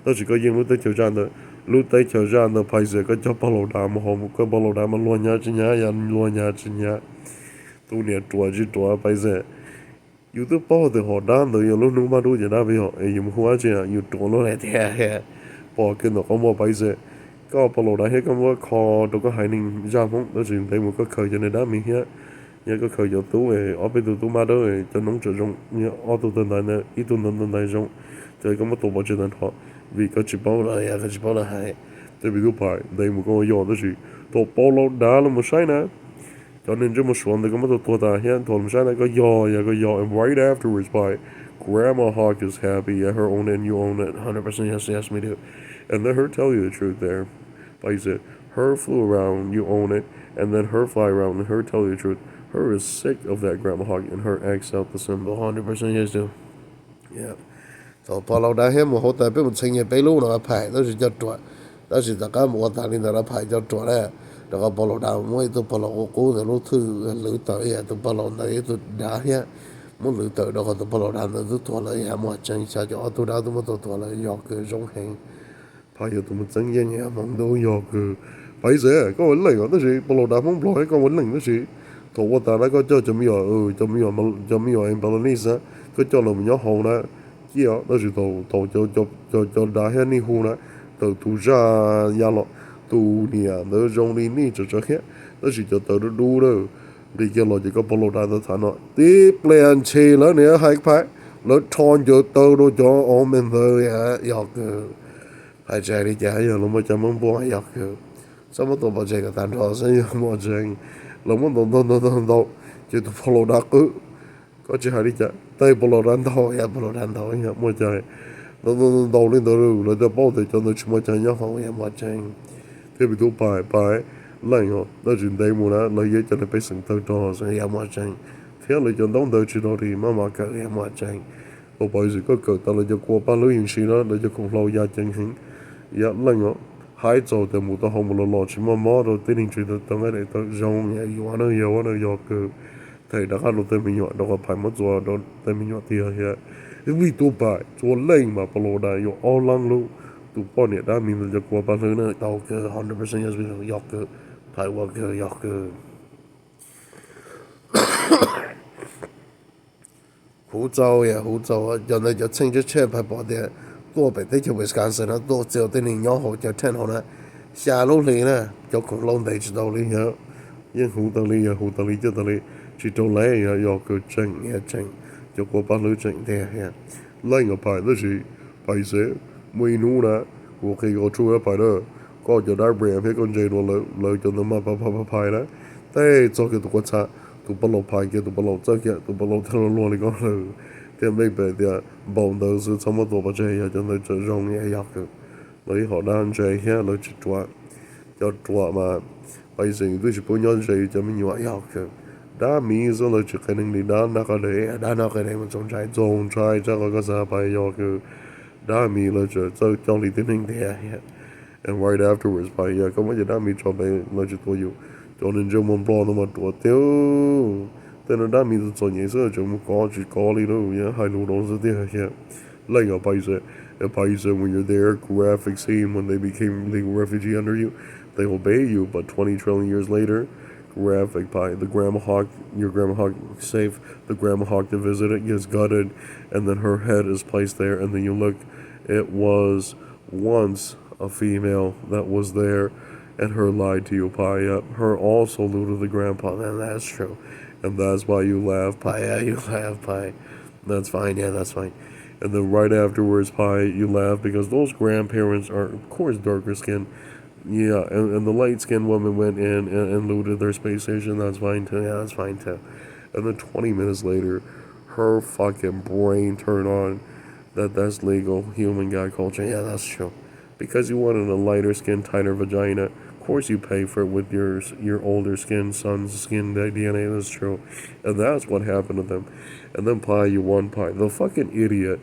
đó chỉ có riêng lúc tới chiều ra nữa lúc tới chiều ra nó bây giờ có cho bao lâu đá mà họ có bao lâu đá mà lo nhà chứ nhà ăn lo nhà chứ nhà tụi nhẹ chùa chứ chùa bây giờ yêu tôi bao thì họ đá rồi yêu lúc nung mà đuôi giờ đá với họ yêu mà hoa chứ yêu chùa nó lại thế bỏ cái nó có một bây giờ có bao lâu đá hết có một kho đâu có hai ninh ra không đó chỉ thấy một cái khởi cho nên đá mình hết nhớ cái khởi cho tú ở bên tụi mà đó cho nông trợ rong nhớ ở tụi tên này nè ít tụi tên này rong chơi có một tụi bao nhiêu tên họ vì có chỉ bao là cái chỉ bao là hay tại vì tụi phải đây một con nhỏ đó chỉ tụi bao lâu đá là một sai nè cho nên trong một số này có một tụi ta hiện tụi một sai này có nhỏ and right afterwards by Grandma Hawk is happy yeah, her own and you own it 100% yes me do and let her tell you the truth there like I said her flew around you own it and then her fly around and her tell you the truth her is sick of that Grandma Hawk and her X out the symbol 100% yes do yeah so bao lâu đã hết một hỗ trợ biết một sinh nhật bấy lúc nó phải đó là cho chuột đó là tất cả một thằng này nó phải cho chuột đấy đó là bao lâu đã mỗi tôi bao lâu cố là lúc thứ lưỡi tới à tôi bao lâu này tôi đã hết muốn lưỡi tới đó còn tôi bao lâu đã tôi thua lại à một chân sao cho tôi đã tôi mới tôi thua lại do cái giống hình phải giờ tôi mới chân nhân nhà mong đâu do cái phải giờ có vấn đề đó gì bao lâu đã mong lo có vấn đề đó gì tôi qua ta đã có cho chấm nhỏ chấm nhỏ em Balinese có cho là mình nhớ hậu đó kia đó là tàu cho đã hết đi hồ nè tàu tu ra ya lọ tu nia đó trong đi ní cho hết đó là cho tàu đủ đó đi kia lọ chỉ có bao lâu đã thằng nó tiếp lên chơi nữa nè hai phải nó thon cho tàu đó cho ông mình thôi à dọc phải chạy đi chạy giờ nó mới cho mong bố dọc sao mà tàu bao chạy cái thằng đó sẽ mà chạy nó muốn tàu chỉ tàu bao lâu đã cứ có chỉ hai đi chạy tay bao lâu đàn thầu ya bao lâu đàn thầu ya mua chạy nó đầu lên đầu rồi nó bao thì cho nó chỉ mua chạy nhau không ya mua chạy thế bị tụ bài lại họ nó chỉ đây mua đó lấy giấy cho nó phải sừng tơ cho rồi ya mua chạy thế là cho đóng tờ chỉ đó thì mà cỡ ya mua chạy ở bây giờ có cỡ ta là cho qua ba lưới hình xí đó để cho cùng lâu ya chạy hình ya lại họ hai chỗ thì mua tao không một lọ chỉ mà rồi tiến hành chuyện tao ngay để tao rong ya yêu nó cỡ thầy đã khăn tên mình nhọ đó có phải mất rồi đó tên mình nhọ thì hiện vì tụ bài cho lên mà bao lâu đây yo all long luôn tụ bao nhiêu đã mìnhจะกลัว bao nhiêu nữa tao cứ 100% yes mình yok cứ phải work cứ yok cứ hú châu ya hú châu giờ này giờ chính chế phải bỏ đi多北地就 Wisconsin 啦多只有啲年nhỏ好就聽好啦下路嚟啦就恐龍地知道呢樣 yên hú tali cho tali chỉ trâu lẽ ya yo cứ cheng cho qua ba lư cheng thế ya lấy ngọc bài đó gì bài sẽ mui nu nè của khi có chui bài đó có cho đá bèm hay con dây đồ lợi lợi cho nó mà bài đó thế cho cái tụ quát sa tụ bao lâu bài kia tụ bao lâu chơi kia tụ bao lâu theo luôn đi con rồi thì mấy bé thì bồng đầu sự xong rồi tụ bao chơi ya cho nó chơi rong ya ya cứ lấy họ đang chơi ya lấy chỉ cho chua mà bây giờ tôi chỉ muốn nhớ chơi cho mình nhiều ya cứ đã mi rồi lấy chỉ cái này đã nó cái này mình trong trái cho cái sao bài ya cứ đã mi lấy chỉ cho đi tiếng Anh thế ya and right afterwards bài ya có mấy giờ đã mi cho bài lấy chỉ tôi cho nên cho mình bỏ nó mà tôi tiêu thế nó đã mi cho nhiều sự cho mình có chỉ có đi đâu ya hai lũ đó sẽ thế ya like a paisa. A paisa, when you're there, graphic scene, when they became legal refugee under you, they obey you, but 20 trillion years later, graphic pie, the grandma hawk, your grandma hawk safe, the grandma hawk to visit it gets gutted, and then her head is placed there, and then you look, it was once a female that was there, and her lied to you, pie, her also looted the grandpa, and that's true, and that's why you laugh, pie, yeah, you laugh, pie, that's fine, yeah, that's fine. And then right afterwards, pie, you laugh because those grandparents are, of course, darker skinned. Yeah, and the light skinned woman went in and looted their space station. That's fine too. Yeah, that's fine too. And then 20 minutes later, her fucking brain turned on that that's legal human guy culture. Yeah, that's true. Because you wanted a lighter skin, tighter vagina. Of course, you pay for it with your older skin, son's skin DNA. That's true, and that's what happened to them. And then pie, you won pie. The fucking idiot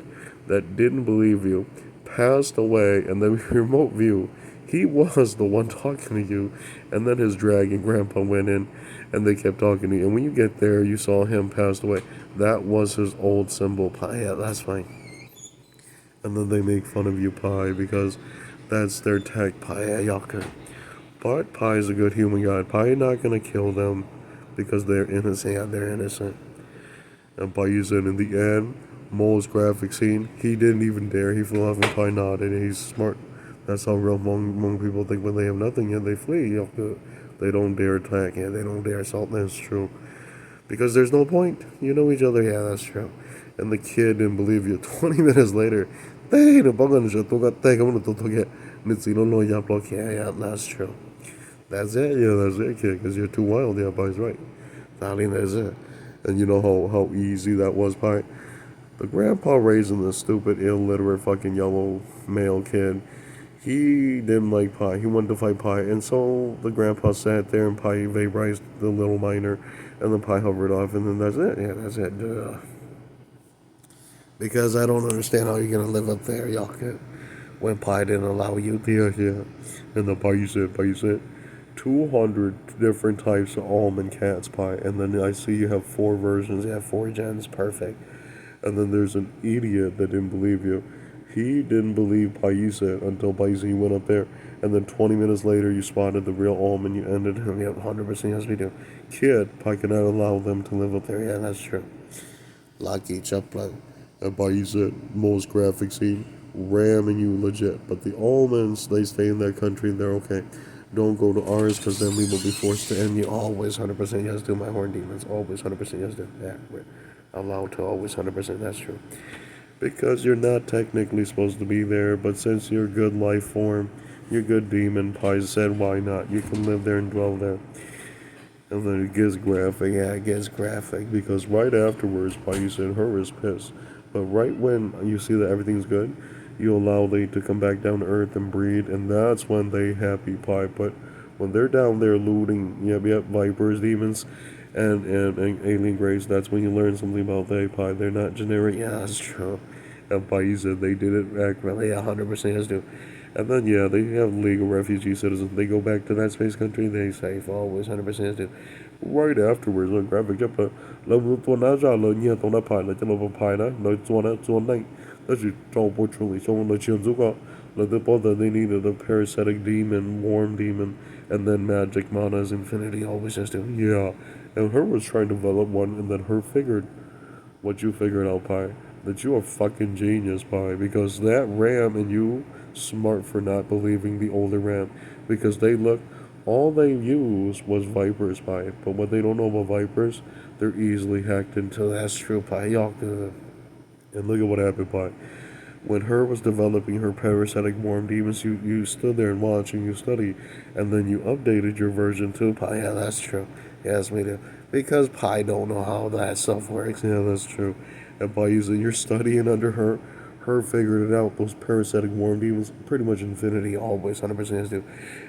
that didn't believe you passed away, and then remote view. He was the one talking to you, and then his dragon grandpa went in, and they kept talking to you. And when you get there, you saw him passed away. That was his old symbol. Pie, yeah, that's fine. And then they make fun of you, pie, because that's their tech. Pie, yeah, yaka. But pie is a good human god. Pie not gonna kill them because they're innocent. Yeah, they're innocent. And pie said in the end, Mole's graphic scene, he didn't even dare. He flew off and pie nodded, and he's smart. That's how real Hmong people think when they have nothing, yet they flee. They don't dare attack, yeah, they don't dare assault. That's true. Because there's no point. You know each other, yeah, that's true. And the kid didn't believe you. 20 minutes later, yeah, that's true. That's it, yeah, that's it, kid, because you're too wild, yeah, Pie's right. Darling, that's it. And you know how easy that was, Pie? The grandpa raising the stupid, illiterate, fucking yellow male kid, he didn't like Pie. He wanted to fight Pie. And so the grandpa sat there and Pie vaporized the little miner, and then Pie hovered off, and then that's it. Yeah, that's it. Duh. Because I don't understand how you're going to live up there, y'all, when Pie didn't allow you. Yeah. And the Pie said, 200 different types of almond cats, Pie. And then I see you have 4 versions. You have 4 gens. Perfect. And then there's an idiot that didn't believe you. He didn't believe Paisa until Paisa went up there. And then 20 minutes later, you spotted the real almond. You ended him. Yep, 100% yes, we do. Kid, Pai cannot allow them to live up there. Yeah, that's true. Lucky, Chapla. And Paisa, most graphic scene, ramming you legit. But the almonds, they stay in their country. They're okay. Don't go to ours because then we will be forced to end you. Always 100% yes, do my horn demons. Always 100% yes, do. Yeah, we're allowed to always 100%. That's true. Because you're not technically supposed to be there, but since you're good life form, you're good demon, Pi said, why not? You can live there and dwell there. And then it gets graphic. Yeah, it gets graphic. Because right afterwards, Pi said, her is pissed. But right when you see that everything's good, you allow they to come back down to earth and breed, and that's when they happy, Pi. But when they're down there looting, yep, vipers, demons, and alien race, that's when you learn something about they, Pi. They're not generic. Yeah, that's true. And Pi said they did it accurately. 100% has to. And then, yeah, they have legal refugee citizens. They go back to that space country, they safe. Always 100% has to. Right afterwards, on graphic, chấp là tôi nói ra là nhiều tôi đã phải là cho nó phải đó, nói cho này. That's just all truly. So when the Chizuka, like the both they needed a parasitic demon, warm demon, and then magic mana's infinity always has to. Yeah. And her was trying to develop one, and then her figured what you figured out, Pi. That you are fucking genius, Pi. Because that Ram and you, smart for not believing the older Ram. Because they look All they used was Vipers Pi, but what they don't know about Vipers, they're easily hacked into Astro Pi. Y'all good. And look at what happened, Pi. When her was developing her parasitic worm demons, you stood there and watched and you studied, and then you updated your version to Pi. Yeah, that's true. Yes, we do. Because Pi don't know how that stuff works. Yeah, that's true. And by using your studying under her figured it out. Those parasitic worm demons, pretty much infinity, always 100% do.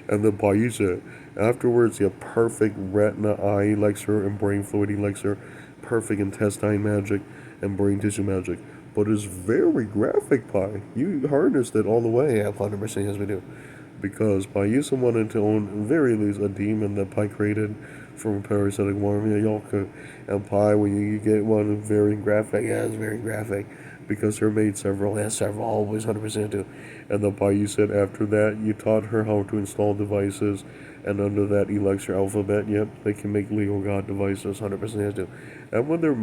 And then by using afterwards, you have perfect retina eye elixir and brain fluid elixir, perfect intestine magic and brain tissue magic. But it's very graphic, Pi. You harnessed it all the way. Yeah, 100% yes we do. Because by using one into own very least a demon that Pi created from a parasitic worm, yeah, y'all could. And Pi, when you get one very graphic, yeah, it's very graphic. Because her made several, yeah, several, always 100% do. And then Pi, you said after that, you taught her how to install devices. And under that elixir alphabet, yep, they can make legal god devices, 100% do. And when they're,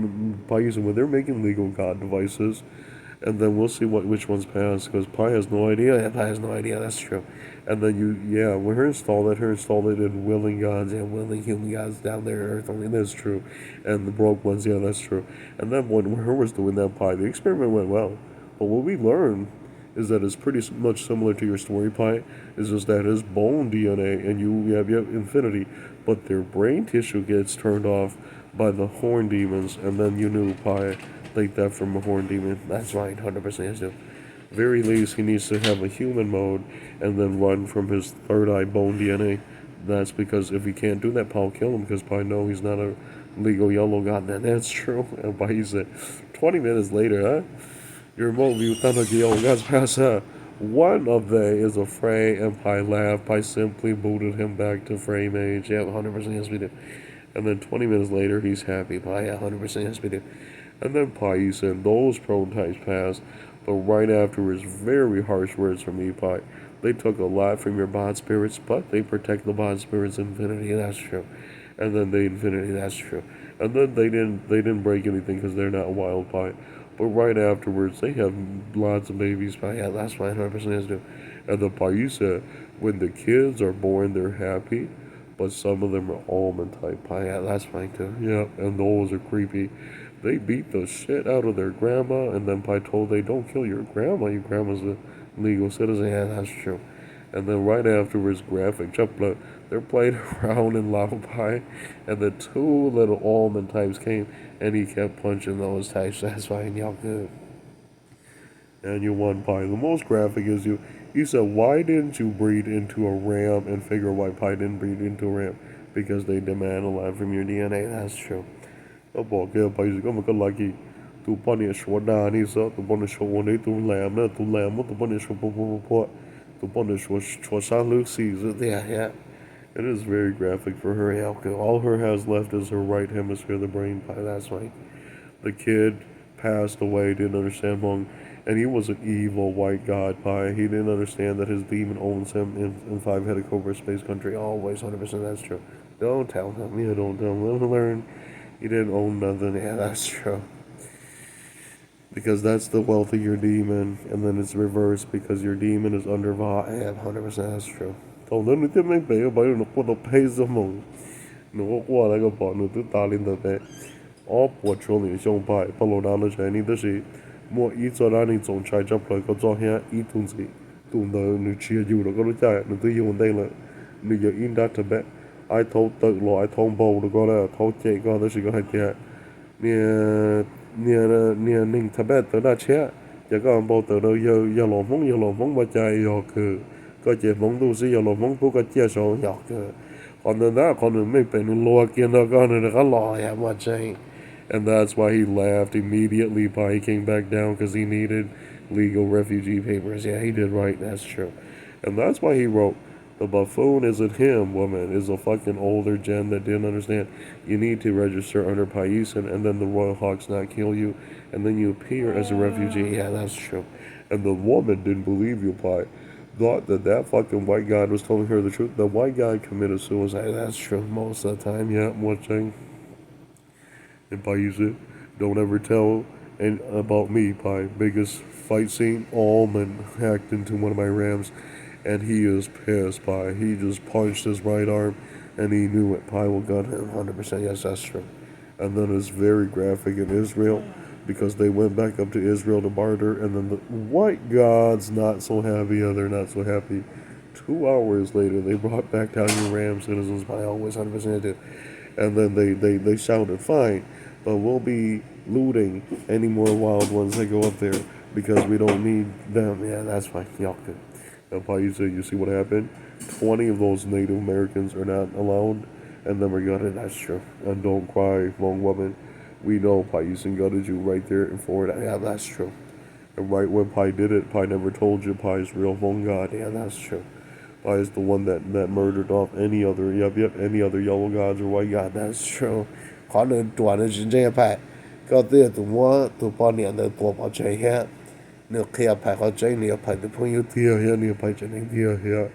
Pi using, when they're making legal god devices, and then we'll see which ones pass because Pi has no idea. Yeah, Pi has no idea. That's true. And then when her install it in willing gods and willing human gods down there on Earth. Only that's true. And the broke ones, yeah, that's true. And then when her was doing that Pi, the experiment went well. But what we learned is that it's pretty much similar to your story Pi. Is just that his bone DNA and you have infinity, but their brain tissue gets turned off by the horn demons, and then you knew Pi like that from a horn demon. That's right, 100% yes, very least he needs to have a human mode and then run from his third eye bone DNA. That's because if he can't do that, Paul will kill him because Pi know he's not a legal yellow god. Then that's true. And Pi said, 20 minutes later, huh? Your remote view thunder yellow gods pass her. One of they is a Frey and Pi laughed. Pi simply booted him back to Frey Mage. Yeah, 100% yes we do. And then 20 minutes later, he's happy. Pi, yeah, 100% yes we do. And then Pi said those prototypes passed, but right afterwards, very harsh words from me, Pi. They took a lot from your bond spirits, but they protect the bond spirits infinity. That's true. And then the infinity. That's true. And then they didn't break anything because they're not wild Pi. But right afterwards, they have lots of babies. Pi. Yeah, that's fine. 100% is do. And the Pi said when the kids are born, they're happy, but some of them are almond type Pi. Yeah, that's fine too. Yeah, and those are creepy. They beat the shit out of their grandma, and then Pi told they don't kill your grandma. Your grandma's a legal citizen. Yeah, that's true. And then right afterwards, graphic chupla, they're playing around in lava Pi, and the two little almond types came, and he kept punching those types. That's fine, y'all good. And you won Pi. The most graphic is you. You said, why didn't you breed into a ram and figure why Pi didn't breed into a ram? Because they demand a lot from your DNA. That's true. 我บอกแกไปก็มันก็ lucky ตัวป้อนเนี่ยชัวหน้านี่ซะตัวป้อนเนี่ยชัววันนี้ตัวแหลมนะตัวแหลมว่าตัวป้อนเนี่ยชัวปุ๊บปุ๊บปุ๊บตัวป้อนเนี่ยชัว yeah. It is very graphic for her. Yeah, all her has left is her right hemisphere, the brain Pi. That's right. The kid passed away, didn't understand Hmong, and he was an evil white god Pi. He didn't understand that his demon owns him in five-headed cobra space country. Always 100% that's true. Don't tell him. Yeah, don't tell him. Let him learn. He didn't own nothing. Yeah, that's true. Because that's the wealth of your demon, and then it's reversed because your demon is under Va. Yeah, 100% that's true. So then it didn't pay about it. No, no, pay some more. No, what I got bought. No, to Darling the bed. All patrolling shown by Palo down the Chinese the sea. More eats or running on Chai jump like a zone here, eat to see. To the new cheer you to go to Chai, and do you one day like. New Year in that Tibet. I told the law, I told Bo to go there, told Jake, God, that she got here. Near Ning Tibet, that chair. You go on both the yellow mong, but I yok. Có chế mong tu sĩ yellow mong bố có chia sổ yok. Còn then that, còn then make pen law again, nó có nên nó law, yeah, what saying. And that's why he laughed immediately. He came back down because he needed legal refugee papers. Yeah, he did right. That's true. And that's why he wrote, the buffoon isn't him, woman, is a fucking older gen that didn't understand. You need to register under Paisan, and then the Royal Hawks not kill you, and then you appear as a refugee. Yeah, that's true. And the woman didn't believe you, Pi. Thought that fucking white guy was telling her the truth. The white guy committed suicide. That's true most of the time. Yeah, I'm watching. And Pi use it. Don't ever tell and about me, Pi. Biggest fight scene, Almond hacked into one of my rams and he is pissed by. He just punched his right arm, and he knew it. Pi will gun him 100%. Yes, that's true. And then it's very graphic in Israel because they went back up to Israel to barter, and then the white gods not so happy. Yeah, they're not so happy. 2 hours later, they brought back down your Ram citizens. Pi always 100% do. And then they shouted, fine, but we'll be looting any more wild ones that go up there because we don't need them. Yeah, that's fine. Y'all could. And Paisa, you see what happened? 20 of those Native Americans are not allowed, and then we're gutted. That's true. And don't cry, wrong woman. We know Paisa gutted you right there in Florida. Yeah, that's true. And right when Pai did it, Pai never told you Pai's real phone god. Yeah, that's true. Pai is the one that murdered off any other, yep, any other yellow gods or white god. That's true. 可能短的是这一派，搞这都我都把年的多把这些，你可以派好这你派的朋友贴些，你派这你贴些，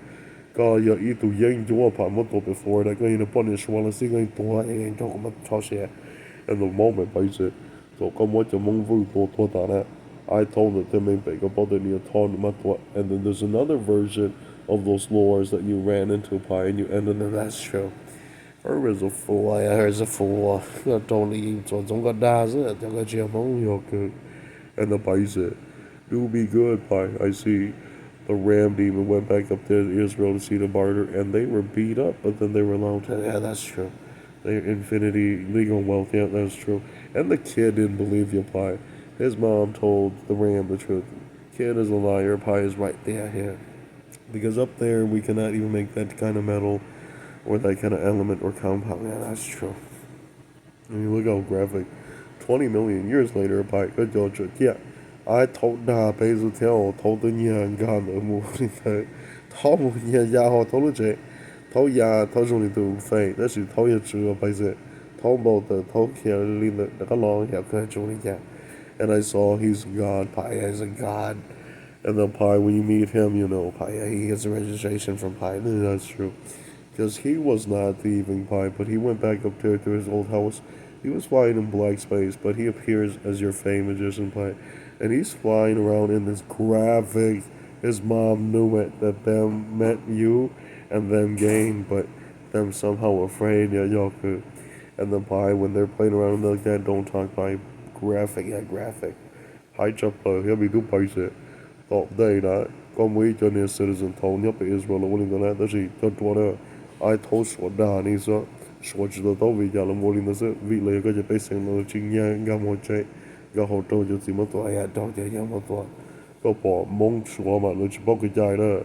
搞要一度研究我派么多 before 的，跟人把你说了是个多，人家我们超些，and the moment 派是，就咁我就蒙vu多大呢？I told it to me big about the near and then there's another version of those lures that you ran into Pi and you ended in that's true. Her is a fool, I her is a fool. Totally so don't got does it, don't got your good. And the Pi said, do be good, Pi. I see the ram demon went back up to Israel to see the barter and they were beat up, but then they were allowed to yeah, that's true. They infinity legal wealth, yeah, that's true. And the kid didn't believe you, Pi. His mom told the ram the truth. Kid is a liar, Pi is right there, yeah. Because up there we cannot even make that kind of metal or that kind of element or compound. Yeah, that's true. I mean, look how graphic. 20 million years later, Pi could go to, yeah. I told the Basil Tell, told the Yan Gan the movie that told Yan Yaho told the told Ya told you to fate. That's you told you to by the told both the told care the long yeah, could you yeah. And I saw he's God, Pi is a God. And then Pi, when you meet him, you know Pi, he gets a registration from Pi. That's true. Because he was not thieving Pi, but he went back up there to his old house. He was flying in black space, but he appears as your Fey magician Pi. And he's flying around in this graphic. His mom knew it, that them met you and them gained, but them somehow afraid, yeah, y'all could. And then Pi, when they're playing around like that, don't talk Pi. Graphic, yeah, graphic. High chapter, he'll be do Pi thought they that con we cho nên citizen told nhấp Israel là willing to let that she cho twa I told what da ni so so chỉ tao vì giờ là willing to say vì lấy cái cái sinh là chính nhà ga một chạy ga hồ trâu cho chỉ mất tuổi à trâu chạy nhà mất tuổi có bỏ mong số mà nó chỉ bao cái chạy đó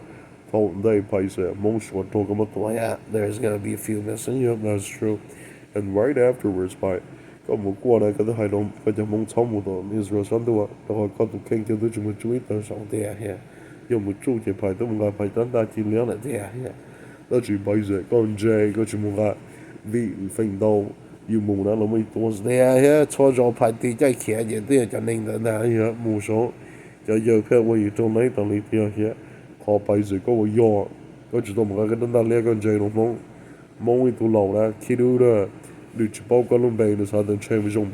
told they pay say mong số trâu cái mất tuổi à there's gonna be a few missing yep that's true and right afterwards by có một qua đây cái thứ hai đồng cái cho mong sống một tuần Israel sống được rồi có tụ kinh cho tôi chúng mình chú ý tới sống thế ha dùng một chú chỉ phải tôi một ngày phải tận ta chỉ léo lại thế ha đó chỉ bây giờ con trai có chỉ một ngày vị phình đầu yêu mù nó là mấy tuần thế ha cho cho phải đi chạy khía gì thế cho nên là ha mù số cho giờ phép tôi trong lấy tận lý thế ha họ bây giờ có một gió có chỉ tôi một cái tận ta léo con trai nó mong mong ít tụ lâu đó khi đó được chỉ bao cái luôn bề nó sao đến chơi với dùng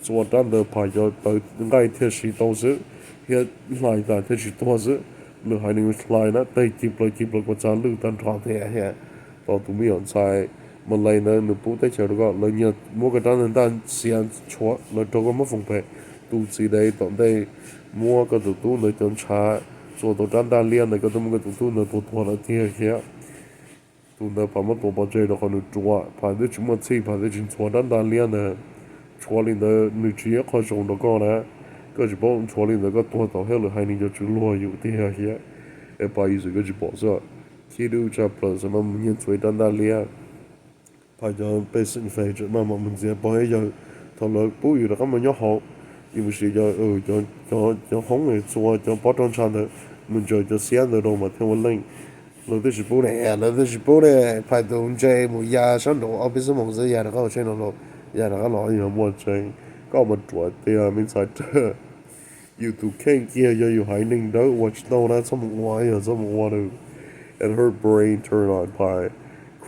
做单的牌要到爱贴是都是，也来的贴是多是，你还能来呢？对，接了个站路单团贴些，到都没有在。mà lại nữa nó bố tay chờ đó là nhật mua cái trang đơn xiên chúa là cho có mất phòng bể tu gì đây tận đây mua cái tụ tu nơi chân trà cho tụ trang đan liên này cái tụ mua cái tụ tu nơi tụ là thiệt kia tụ nơi phải mất tụ bao giờ đó còn được chúa phải được chúng mà chỉ phải được chúng chúa đan liên này chúa liên đó nữ chia khó dùng đó con này cái chỉ bảo chúa liên đó cái tua tàu hết là hai người cho chú loอยู่thiệt kia em phải giữ cái chỉ bảo sao khiดูจะเปล่าสมมติยังช่วยđan liên phải cho bê sinh phê chứ mà mình sẽ bỏ hết giờ thằng lợi bốอยู่แล้วก็มันย่อหอก因为是cho hóng này cho bỏ trong sàn thôi mình cho xén được đâu mà theo mình lên lợi tức là bố này lợi tức là bố này phải tụng chơi một giờ sáng độ ở bên sông mông giờ là có chơi nó rồi giờ là có nói gì mà chơi có một chuột thì mình sẽ chơi YouTube kênh kia giờอยู่hải ninh đó watch đâu đó xong một ngoài ở xong một ngoài được and her brain turned on Pi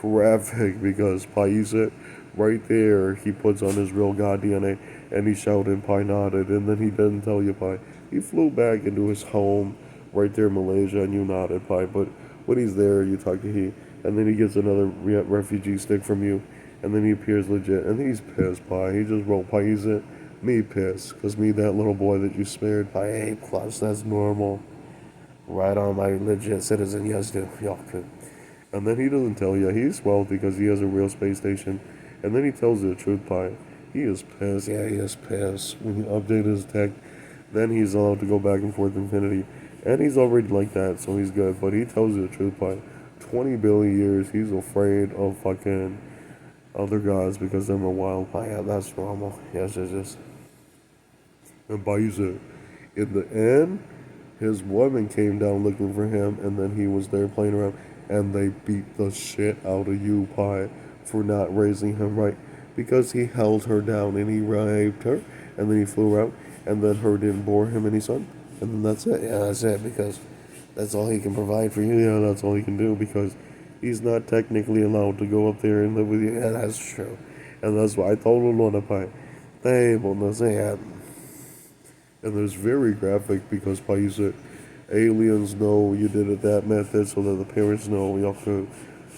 graphic because Pi used it right there. He puts on his real God DNA and he shouted and Pi nodded and then he didn't tell you Pi. He flew back into his home right there in Malaysia, and you nodded, Pi. But when he's there, you talk to he, and then he gets another refugee stick from you, and then he appears legit, and he's pissed, Pi. He just wrote, Pi, he's it. Me pissed, because me, that little boy that you spared, Pi, A plus, that's normal. Right on, my legit citizen, yes, do. Yaku. And then he doesn't tell you he's wealthy because he has a real space station. And then he tells you the truth, Pi. He is pissed. Yeah, he is pissed. When he updated his tech, then he's allowed to go back and forth infinity. And he's already like that, so he's good. But he tells you the truth, Pi. 20 billion years, he's afraid of fucking other gods because they're more wild. Pi, yeah, that's normal. Yes, yes, yes. And Pi, in the end, his woman came down looking for him, and then he was there playing around, and they beat the shit out of you, Pi, for not raising him right, because he held her down and he raped her, and then he flew out, and then her didn't bore him any son, and then that's it. Yeah, that's it, because that's all he can provide for you. Yeah, that's all he can do, because he's not technically allowed to go up there and live with you. Yeah, that's true, and that's why I told Lorna Pi, they will not say that. And it's very graphic because Paisa aliens know you did it that method so that the parents know y'all could.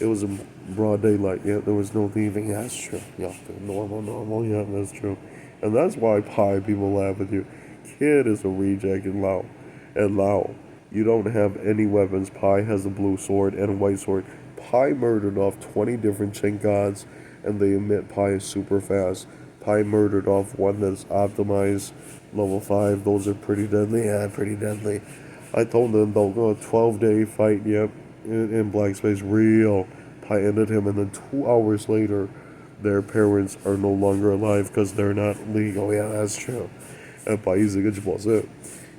It was in broad daylight, yeah, there was no thieving. Yeah, that's true. Y'all could. Normal, yeah, that's true. And that's why Pi people laugh at you. Kid is a reject in Lao. And Lao, you don't have any weapons. Pi has a blue sword and a white sword. Pi murdered off 20 different Chin gods, and they emit Pi super fast. Pi murdered off one that's optimized level 5. Those are pretty deadly. Yeah, pretty deadly. I told them they'll go a 12-day fight, yep, in black space. Real. Pi ended him, and then 2 hours later, their parents are no longer alive because they're not legal. Yeah, that's true. É país que tipo você,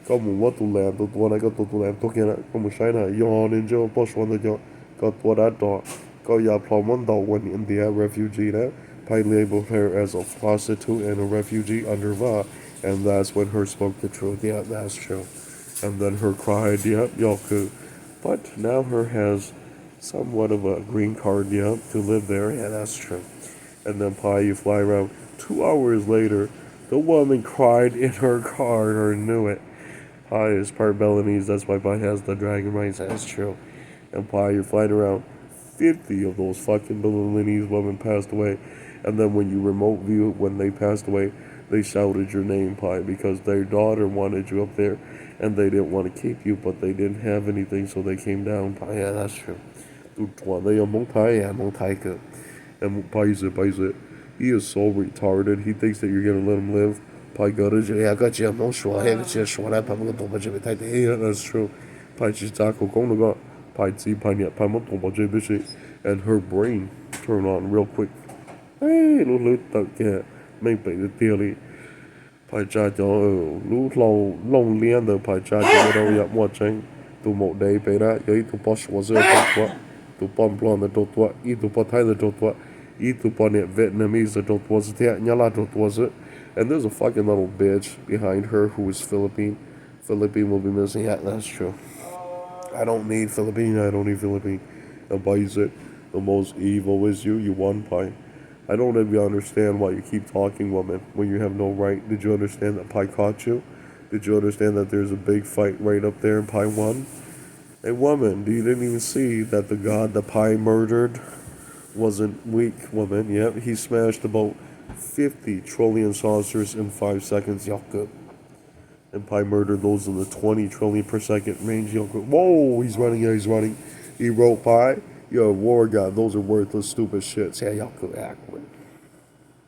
como um outro lado, tu ora que tu lado, tu quer como China, yon in jo posh one jo, got what I thought, go ya plumon dog when India refugee there, Pai labeled her as a prostitute and a refugee under Va, and that's when her spoke the truth. Yeah, that's true. And then her cried, yeah, Yoku. But now her has somewhat of a green card, yeah, to live there. Yeah, that's true. And then Pi, you fly around. 2 hours later, the woman cried in her car, or knew it. Pi is part Balinese, that's why Pi has the dragon rights, that's true. And Pi, you're flying around. 50 of those fucking Balinese women passed away. And then when you remote view when they passed away, they shouted your name, Pi, because their daughter wanted you up there, and they didn't want to keep you, but they didn't have anything, so they came down. Pi, yeah, that's true. They are Montai, yeah, Montai. And Pai said, he is so retarded. He thinks that you're gonna let him live. Pai got it. Yeah, I got you. I'm not sure. I got you. Sure, I'm not going to be yeah, that's true. Pai just tackle going to go. Pai see Pai yet. Pai not going to be and her brain turn on real quick. Hey, little yeah, maybe the theory. Pai cha cho lú lâu long liên the Pai cha cho đâu ya mua chăng. Tu một day pe ra, yo tu posh was it tu pom plon the dot what, e tu pot the dot what. It Vietnamese adult was it? Nyala adult was it? And there's a fucking little bitch behind her who is Philippine. Philippine will be missing. Yeah, that's true. I don't need Philippine. I don't need Philippine. And buys it. The most evil is you. You won, Pi. I don't even understand why you keep talking, woman, when you have no right. Did you understand that Pi caught you? Did you understand that there's a big fight right up there and Pi won? Hey, woman, you didn't even see that the god that Pi murdered wasn't weak, woman. Yep, he smashed about 50 trillion saucers in 5 seconds. Y'all good. And Pi murdered those in the 20 trillion per second range. Y'all good. Whoa, he's running. Yeah, he's running. He wrote Pi. You're a war god. Those are worthless, stupid shits. Yeah, y'all good.